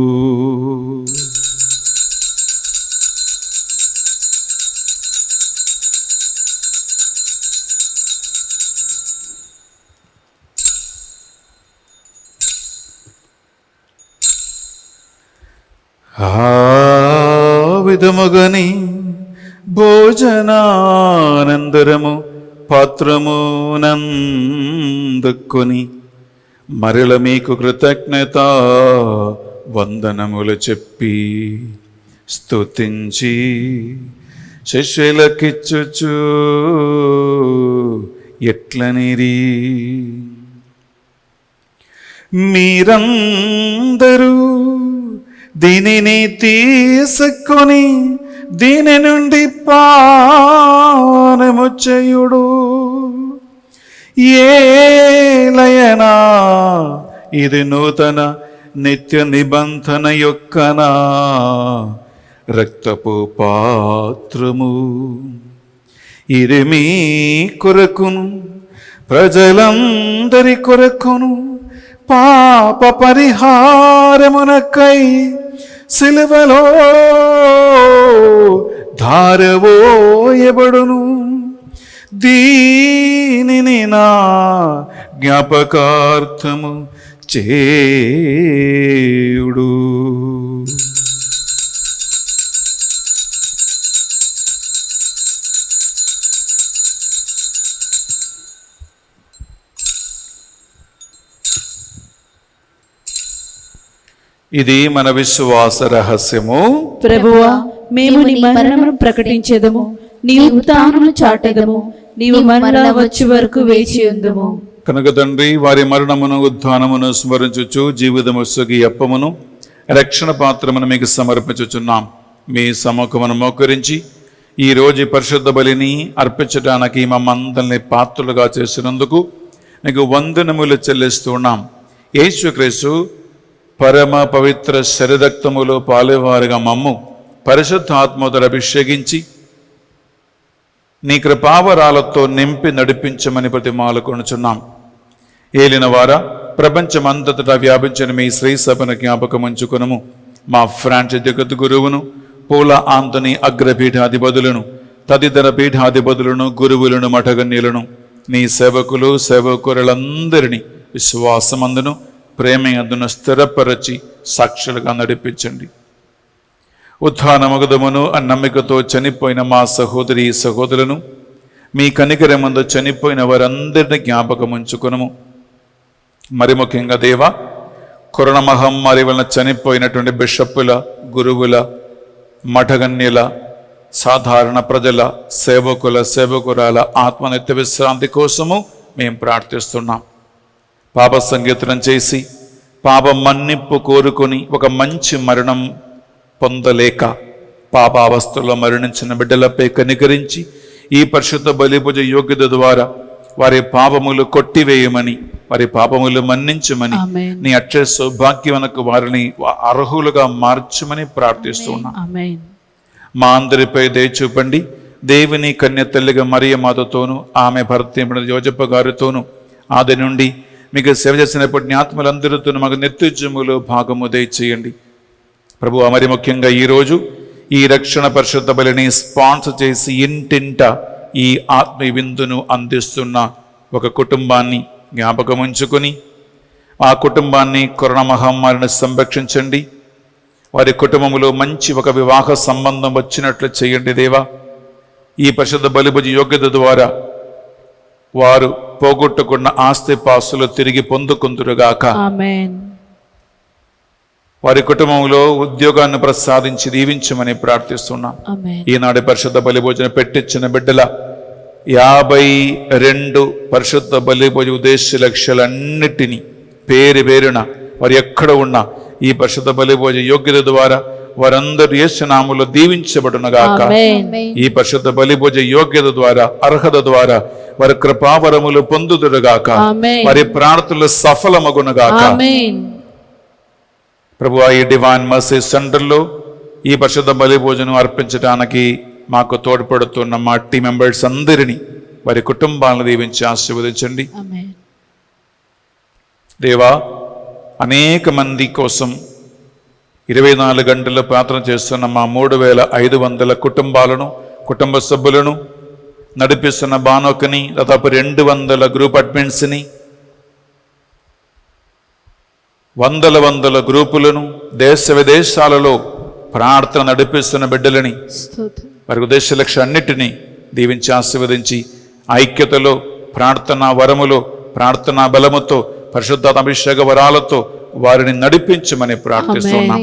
ఆ విధముగని భోజనానందరము పాత్రమునందుకొని మరల మీకు కృతజ్ఞత వందనములు చెప్పి స్తుతించి శిష్యులకిచ్చుచు ఎట్లనిరి, మీరందరూ దీనిని తీసుకొని దీని నుండి పానము చేయుడు. ఏలయనా ఇది నూతన నిత్య నిబంధన యొక్కనా రక్తపు పాత్రము. ఇది మీ కొరకును ప్రజలందరి కొరకును పాప పరిహారమునకై సిలువలో ధారవోయబడును. దీనిని నా జ్ఞాపకార్థము చేయుడు. ఇది మన విశ్వాస రహస్యము. ప్రభువా, మేము నీ మరణమును ప్రకటించెదము, నీ ఉత్థానమును చాటెదము, నీవు మరలా వచ్చే వరకు వేచి ఉందుము. కనుక తండ్రి, వారి మరణమును ఉత్థానమును స్మరించుచు జీవితము సొగి అప్పమును రక్షణ పాత్రమును మీకు సమర్పించుచున్నాం. మీ సముఖమును మోకరించి ఈ రోజు పరిశుద్ధ బలిని అర్పించడానికి మమ్మందరిని పాత్రులుగా చేసినందుకు మీకు వందనములు చెల్లిస్తున్నాం. యేసుక్రీస్తు పరమ పవిత్ర శరీరక్తములో పాలేవారుగా మమ్ము పరిశుద్ధాత్మతో అభిషేకించి నీ కృపావరాలతో నింపి నడిపించమని ప్రతిమాలుకొనుచున్నాం. ఏలిన వారా, ప్రపంచమంతటా వ్యాపించిన మీ శ్రీ సభను జ్ఞాపకముంచుకునము. మా ఫ్రాన్సిస్ జగత్ గురువును, పూల ఆంతోనీ అగ్రపీఠాధిపతులను, తదితర పీఠాధిపతులను, గురువులను, మఠగన్యులను, నీ సేవకులు సేవకులందరినీ విశ్వాసమందును ప్రేమయందును స్థిరపరచి సాక్షులుగా నడిపించండి. ఉత్థానమగుదమును నమ్మికతో చనిపోయిన మా సహోదరి సహోదరులను, మీ కనికరమందు చనిపోయిన వారందరినీ జ్ఞాపకం ఉంచుకునము. మరి ముఖ్యంగా దేవా, కరోనా మహమ్మారి వలన చనిపోయినటువంటి బిషప్పుల, గురువుల, మఠగన్యుల, సాధారణ ప్రజల, సేవకుల, సేవకురాల ఆత్మనిత్య విశ్రాంతి కోసము మేము ప్రార్థిస్తున్నాం. పాప సంకీర్తనం చేసి పాప మన్నింపు కోరుకొని ఒక మంచి మరణం పొందలేక పాపావస్థలో మరణించిన బిడ్డలపై కనికరించి ఈ పరిశుద్ధ బలిపూజ యోగ్యత ద్వారా వారి పాపములు కొట్టివేయమని, వారి పాపములు మన్నించమని, నీ అక్షయ సౌభాగ్యమునకు వారిని అర్హులుగా మార్చమని ప్రార్థిస్తున్నాం. మా అందరిపై దయ చూపండి. దేవుని కన్య తల్లిగా మరియ మాతతోనూ ఆమె భర్త యోజప్ప గారితోనూ ఆది నుండి మీకు సేవ చేసినప్పుడు జ్ఞాత్మలందరితోనూ మాకు నిత్యజములో భాగము దయచేయండి. ప్రభు, మరి ముఖ్యంగా ఈరోజు ఈ రక్షణ పరిశుద్ధ బలిని స్పాన్సర్ చేసి ఇంటింట ఈ ఆత్మీయ విందును అందిస్తున్న ఒక కుటుంబాన్ని జ్ఞాపకం ఉంచుకొని ఆ కుటుంబాన్ని కరోనా మహమ్మారిని సంరక్షించండి. వారి కుటుంబంలో మంచి ఒక వివాహ సంబంధం వచ్చినట్లు చేయండి దేవా. ఈ పరిశుద్ధ బలిభుజ యోగ్యత ద్వారా వారు పోగొట్టుకున్న ఆస్తి పాస్తులు తిరిగి పొందుకుందురుగాక. వారి కుటుంబంలో ఉద్యోగాన్ని ప్రసాదించి దీవించమని ప్రార్థిస్తున్నాం. ఈనాడు పరిశుద్ధ బలిభోజన పెట్టించిన బిడ్డల 52 పరిశుద్ధ బలిభోజ ఉద్దేశ లక్ష్యాలన్నిటినీ పేరు పేరున వారు ఎక్కడ ఉన్నా ఈ పరిశుద్ధ బలిభోజ యోగ్యత ద్వారా వారందరూ యేసు నామములో దీవించబడునుగాక. ఈ పరిశుద్ధ బలిభోజ యోగ్యత ద్వారా, అర్హత ద్వారా వారి కృపావరములు పొందుదురుగాక. వారి ప్రార్థనలు సఫలమగునుగాక. ప్రభువా, ఈ డివైన్ మర్సీ సెంటర్లో ఈ పరిశుద్ధ బలిభోజనం అర్పించడానికి మాకు తోడ్పడుతున్న మా టీం మెంబర్స్ అందరినీ, వారి కుటుంబాలను దీవించి ఆశీర్వదించండి. దేవా, అనేక మంది కోసం 24 గంటలు ప్రార్థన చేస్తున్న మా 3500 కుటుంబాలను, కుటుంబ సభ్యులను నడిపిస్తున్న బానోకని, దాదాపు 200 గ్రూప్ అడ్మిన్స్ని, వందల గ్రూపులను, దేశ విదేశాలలో ప్రార్థన నడిపిస్తున్న బిడ్డలని స్తోత్రం. వారి ఉద్దేశ లక్ష్యాన్నిటినీ దీవించి ఆశీర్వదించి ఐక్యతలో, ప్రార్థనా వరములో, ప్రార్థనా బలముతో, పరిశుద్ధాత్మ అభిషేక వరాలతో వారిని నడిపించమని ప్రార్థిస్తున్నాం.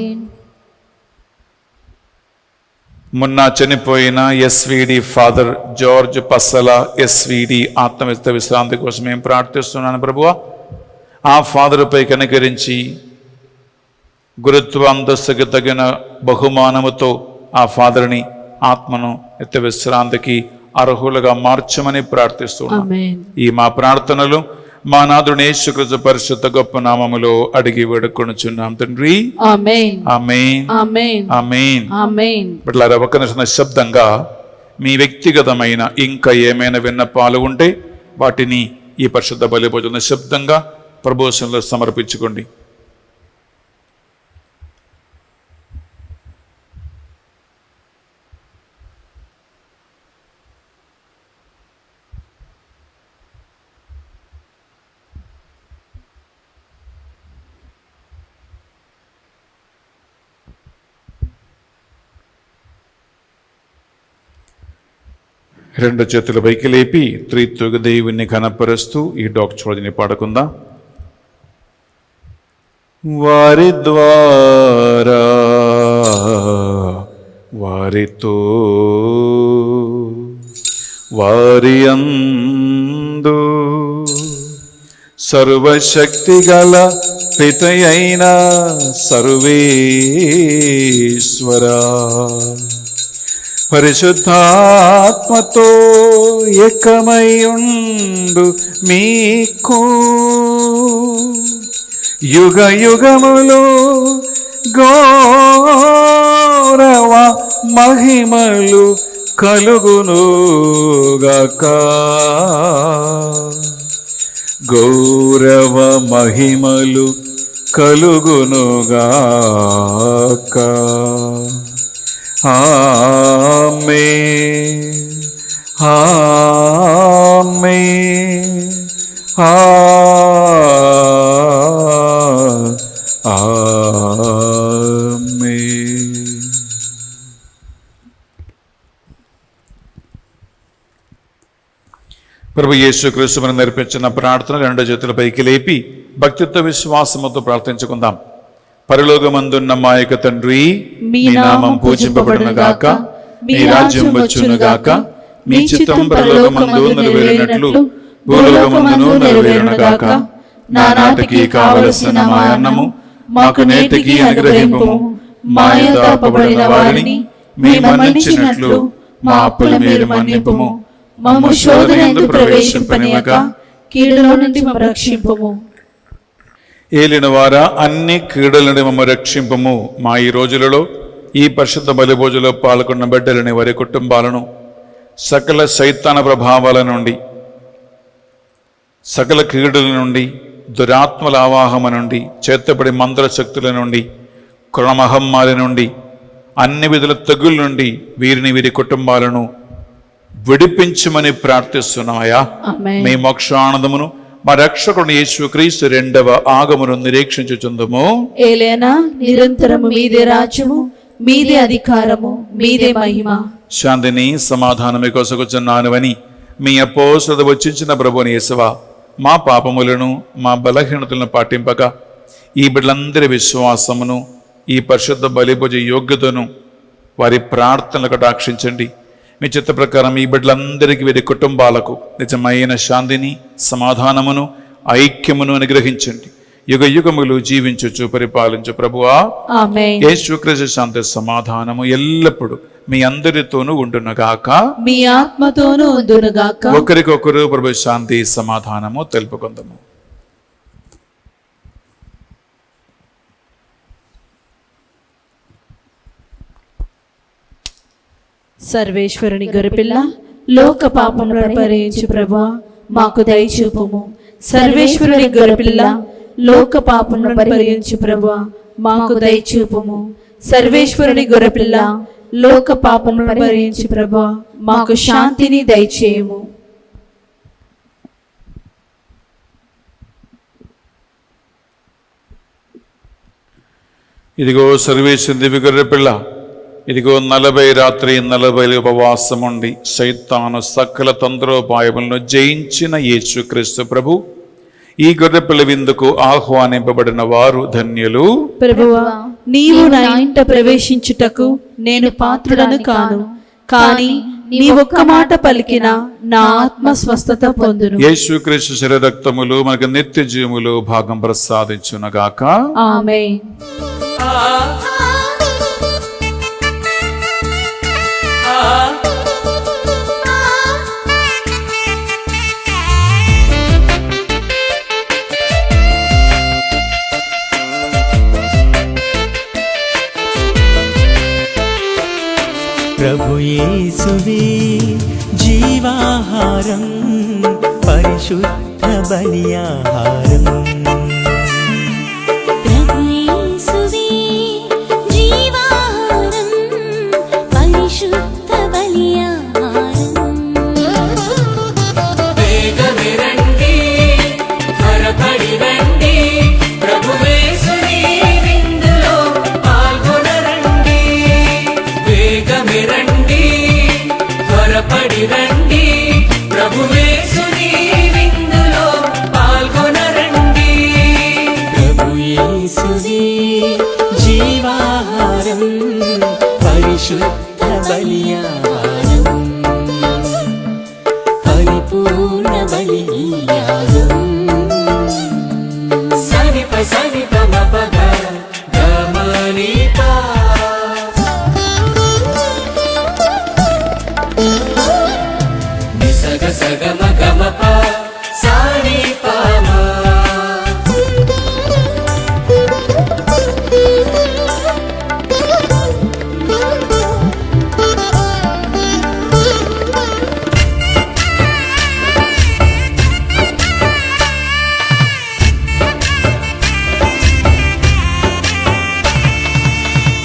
మొన్న చనిపోయిన ఎస్విడి ఫాదర్ జార్జ్ పస్సల ఎస్విడి ఆత్మవిత్త విశ్రాంతి కోసం ఏం ప్రార్థిస్తున్నాను ప్రభువా. ఆ ఫాదర్పై కనికరించి గురుత్వ అంతస్తుకి తగిన బహుమానముతో ఆ ఫాదర్ని ఆత్మను నిత్య విశ్రాంతికి అర్హులుగా మార్చమని ప్రార్థిస్తున్నాం. ఆమేన్. ఈ మా ప్రార్థనలు మా నాథుని యేసుక్రీస్తు పరిశుద్ధ గొప్ప నామములో అడిగి వేడుకొనుచున్నాం తండ్రి. ఆమేన్. ఆమేన్. ఆమేన్. ఆమేన్. ఆమేన్. బిడ్డలారా, ఒక నిశ్శబ్దంగా మీ వ్యక్తిగతమైన ఇంకా ఏమైనా విన్నపాలు ఉంటే వాటిని ఈ పరిశుద్ధ బలి భోజనం నిశ్శబ్దంగా ప్రభువులో సమర్పించుకోండి. రెండు చేతుల పైకి లేపి త్రిత్వక దేవుని కనపరుస్తూ ఈ డాక్టర్ని పాడుకుందాం. వారి ద్వారా వారితో వారి అందు సర్వశక్తిగల పితయైన సర్వేశ్వరా పరిశుద్ధాత్మతో ఏకమయుండు మీకు యుగ యుగములు గౌరవ మహిమలు కలుగునుగాక. గౌరవ మహిమలు కలుగునుగాక. ఆమేన్. ఆమేన్. ఆమేన్. ప్రభు యేసుక్రీస్తు మనం నేర్పించిన ప్రార్థన రెండు చేతుల పైకి లేపి భక్తితో విశ్వాసముతో ప్రార్థించుకుందాం. పరలోకమందున్న మా యొక్క తండ్రి, మీ నామం పూజింపబడునుగాక, మీ రాజ్యం వచ్చునుగాక, మీ చిత్తం పరలోకమందు నెరవేరినట్లు భూలోకమందును నెరవేరునుగాక. నానాటికి కావలసిన మా అన్నము మాకు నేటికి అనుగ్రహింపుము. మా యందు అప్పబడిన వారిని మేము మన్నించినట్లు మా అప్పులు మీరు మన్నింపుము. మమ్ము శోధనయందు ప్రవేశింపనివ్వక కీడులో నుండి మమ్ము రక్షింపుము. ఏలిన వారా, అన్ని కీడుల నుండి మమ్ము రక్షింపము. మా ఈ రోజులలో ఈ పరిశుద్ధ బలి భోజనంలో పాల్గొన్న బిడ్డలని, వారి కుటుంబాలను సకల సైతాన ప్రభావాల నుండి, సకల కీడుల నుండి, దురాత్మల ఆవాహమ నుండి, చేతపడి మంత్ర శక్తుల నుండి, కృణమహమ్మారి నుండి, అన్ని విధుల తెగుల నుండి వీరిని, వీరి కుటుంబాలను విడిపించమని ప్రార్థిస్తున్నాయా. మీ మోక్షానందమును మా రక్షకుడు యేసుక్రీస్తు రెండవ ఆగమను నిరీక్షించుచుందుము. ఏలైనా నిరంతరము మీదే రాజ్యము, మీదే అధికారము, మీదే మహిమ. శాంతిని సమాధానమే కొసగుచున్నానువని మీ అపోస్తలుడు వచ్చించిన ప్రభువుని యేసువా, మా పాపములను మా బలహీనతలను పాటింపక ఈ బిడ్డలందరి విశ్వాసమును, ఈ పరిశుద్ధ బలిభోజ యోగ్యతను వారి ప్రార్థనలు కటాక్షించండి. మీ చిత్త ప్రకారం ఈ బిడ్డలందరికీ, వీరి కుటుంబాలకు నిజమైన శాంతిని, సమాధానమును, ఐక్యమును అనుగ్రహించండి. యుగ యుగములు జీవించుచు పరిపాలించు ప్రభువా. ఆమేన్. యేసుక్రీస్తు శాంతి సమాధానము ఎల్లప్పుడూ మీ అందరితోనూ ఉండునుగాక, మీ ఆత్మతోనూ ఉండునుగాక. ఒకరికొకరు ప్రభు శాంతి సమాధానము తెలుపుకుందాము. సర్వేశ్వరుని గొర్రెపిల్ల, లోక పాపములను పరిహరించు ప్రభువా, మాకు దయచూపుము. సర్వేశ్వరుని గొర్రెపిల్ల, లోక పాపములను పరిహరించు ప్రభువా, మాకు దయచూపుము. సర్వేశ్వరుని గొర్రెపిల్ల, లోక పాపములను పరిహరించు ప్రభువా, మాకు శాంతిని దయచేయము. ఇదిగో సర్వేశ్వరుని దివ్య గొర్రెపిల్ల, ఇదిగో 40 రాత్రి 40 ఉపవాసం ఉండి సైతాను సకల తంత్రోపాయములను జయించిన యేసుక్రీస్తు ప్రభు ఈ గొర్రెపిల్ల విందుకు ఆహ్వానింపబడిన వారు ధన్యులు. ప్రభువా, నీవు నా ఇంట ప్రవేశించుటకు నేను పాత్రుడను కాను, కానీ నీ ఒక్క మాట పలికిన నా ఆత్మ స్వస్థత పొందును. యేసుక్రీస్తు శరీర రక్తములు మనకు నిత్య జీవములు భాగం ప్రసాదించునగాక. ఆమేన్. ప్రభు యేసువే జీవాహారం, పరిశుద్ధ బలియాహారం. ప్రభు యేసువే జీవాహారం, పరిశుద్ధ బలియాహారం. వేగమే రండి, త్వరపడి రండి, ప్రభు యేసుని విందులో పాల్గొనరండి. వేగమే రండి, త్వరపడి రండి, ప్రభు యేసుని విందులో పాల్గొనరండి. ప్రభు యేసువే జీవాహారం, పరిశుద్ధ బలియాహారం, పరిపూర్ణ బలియాగం. సనిప సనిప మపగ గమనిప. నిసగ సగమ గమప సానిపమ.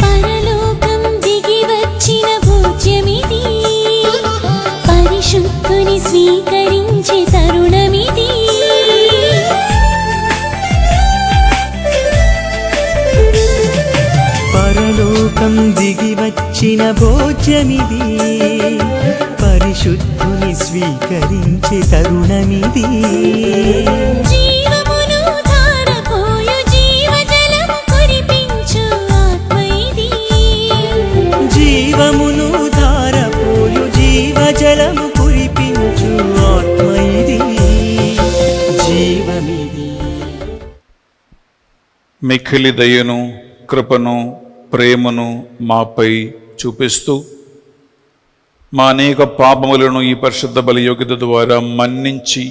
పరలోకం దిగి వచ్చిన భోజ్యమిది, పరిశుద్ధుని స్వీకరించే తరుణమిది. పరలోకం దిగి వచ్చిన భోజ్యమిది, పరిశుద్ధుని స్వీకరించే తరుణమిది. జీవమును ధారపోయు జీవజలము కురిపించు ఆత్మ ఇది. జీవమును ధారపోయు జీవజలము కురిపించు ఆత్మ ఇది, జీవమిది. మిక్కిలి దయను కృపను ప్రేమను మాపై చూపిస్తూ మా అనేక పాపములను ఈ పరిశుద్ధ బలి యోగ్యత ద్వారా మన్నించి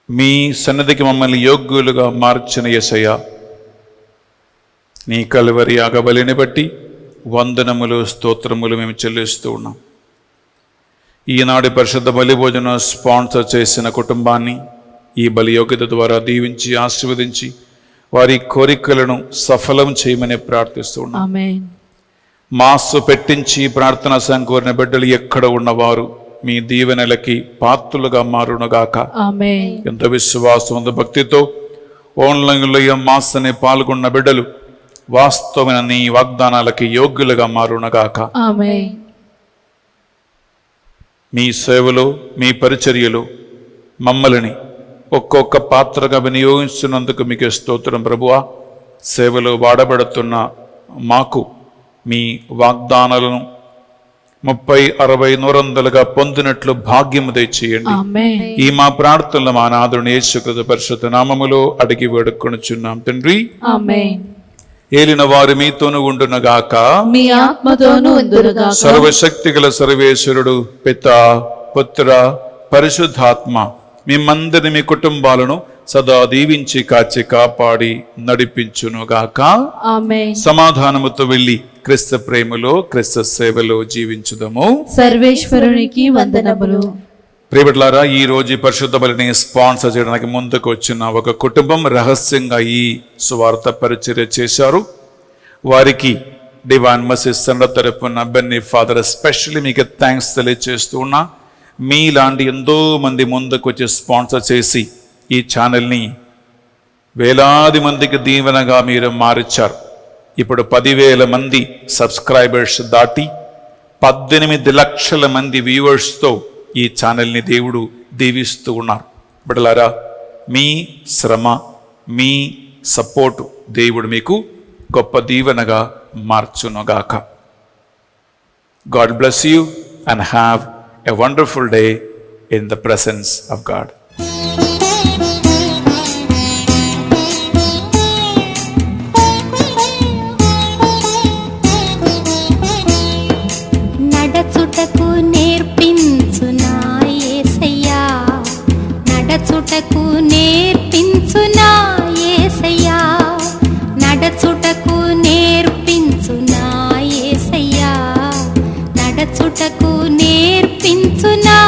మీ సన్నిధికి మమ్మల్ని యోగ్యులుగా మార్చిన యేసయ్య, నీ కలువరి యాగబలిని బట్టి వందనములు స్తోత్రములు మేము చెల్లిస్తూ ఉన్నాం. ఈనాటి పరిశుద్ధ బలి భోజనం స్పాన్సర్ చేసిన కుటుంబాన్ని ఈ బలి యోగ్యత ద్వారా దీవించి ఆశీర్వదించి వారి కోరికలను సఫలం చేయమని ప్రార్థిస్తూ ఉన్నాం. ఆమేన్. మాస్సు పెట్టించి ప్రార్థన సంకోరిన బిడ్డలు ఎక్కడ ఉన్నవారు మీ దీవెనలకి పాత్రులుగా మారునుగాక. ఆమేన్. ఎంత విశ్వాసం ఎంత భక్తితో ఆన్లైన్లో ఈ మాస్సని పాల్గొన్న బిడ్డలు వాస్తవమైన నీ వాగ్దానాలకి యోగ్యులుగా మారునగాక. ఆమేన్. మీ సేవలో మీ పరిచర్యలో మమ్మల్ని ఒక్కొక్క పాత్రగా వినియోగించినందుకు మీకు స్తోత్రం ప్రభువా. సేవలో వాడబడుతున్న మాకు మీ వాగ్దానాలను 30, 60, 100గా పొందినట్లు భాగ్యము దయచేయండి. ఆమేన్. ఈ మా ప్రార్థనలు మా నాథుని యేసుక్రీస్తు పరిశుద్ధ నామములో అడిగి వేడుకొనుచున్నాం తండ్రి. ఆమేన్. ఏలిన వారు మీతోను ఉండునగాక. మీ ఆత్మతోనూ ఉందురుగాక. సర్వశక్తిగల సర్వేశ్వరుడు పితా పుత్ర పరిశుద్ధాత్మ మిమ్మందరిని మీ కుటుంబాలను సదా దీవించి కాచి కాపాడి నడిపించునుగాక. ఆమేన్. సమాధానముతో వెళ్ళి క్రీస్తు ప్రేమలో క్రీస్తు సేవలో జీవించుదము. సర్వేశ్వరునికి వందనములు. ప్రియబిడ్డలారా, ఈ రోజు ఈ పరిశుద్ధ బలిని స్పాన్సర్ చేయడానికి ముందుకు వచ్చిన ఒక కుటుంబం రహస్యంగా ఈ సువార్త పరిచర్య చేశారు. వారికి డివైన్ మెసేజ్ సెంటర్ తరపున బెన్నీ ఫాదర్ ఎస్పెషల్లీ మీకు థ్యాంక్స్ తెలియజేస్తూ ఉన్నా. మీలాంటి ఎంతో మంది ముందుకు వచ్చి స్పాన్సర్ చేసి ఈ ఛానల్ని వేలాది మందికి దీవెనగా మీరు మారిచ్చారు. ఇప్పుడు 10,000 మంది సబ్స్క్రైబర్స్ దాటి 18 లక్షల మంది వ్యూవర్స్తో ఈ ఛానల్ని దేవుడు దీవిస్తూ ఉన్నారు. బిడ్డలారా, మీ శ్రమ, మీ సపోర్ట్ దేవుడు మీకు గొప్ప దీవెనగా మార్చునుగాక. God bless you and have a wonderful day in the presence of God. నడచుటకు నేర్పించు నా యేసయ్యా, నడచుటకు నేర్పించు నా యేసయ్యా, నడచుటకు నేర్పించు నా యేసయ్యా, నడచుటకు నేర్పించు నా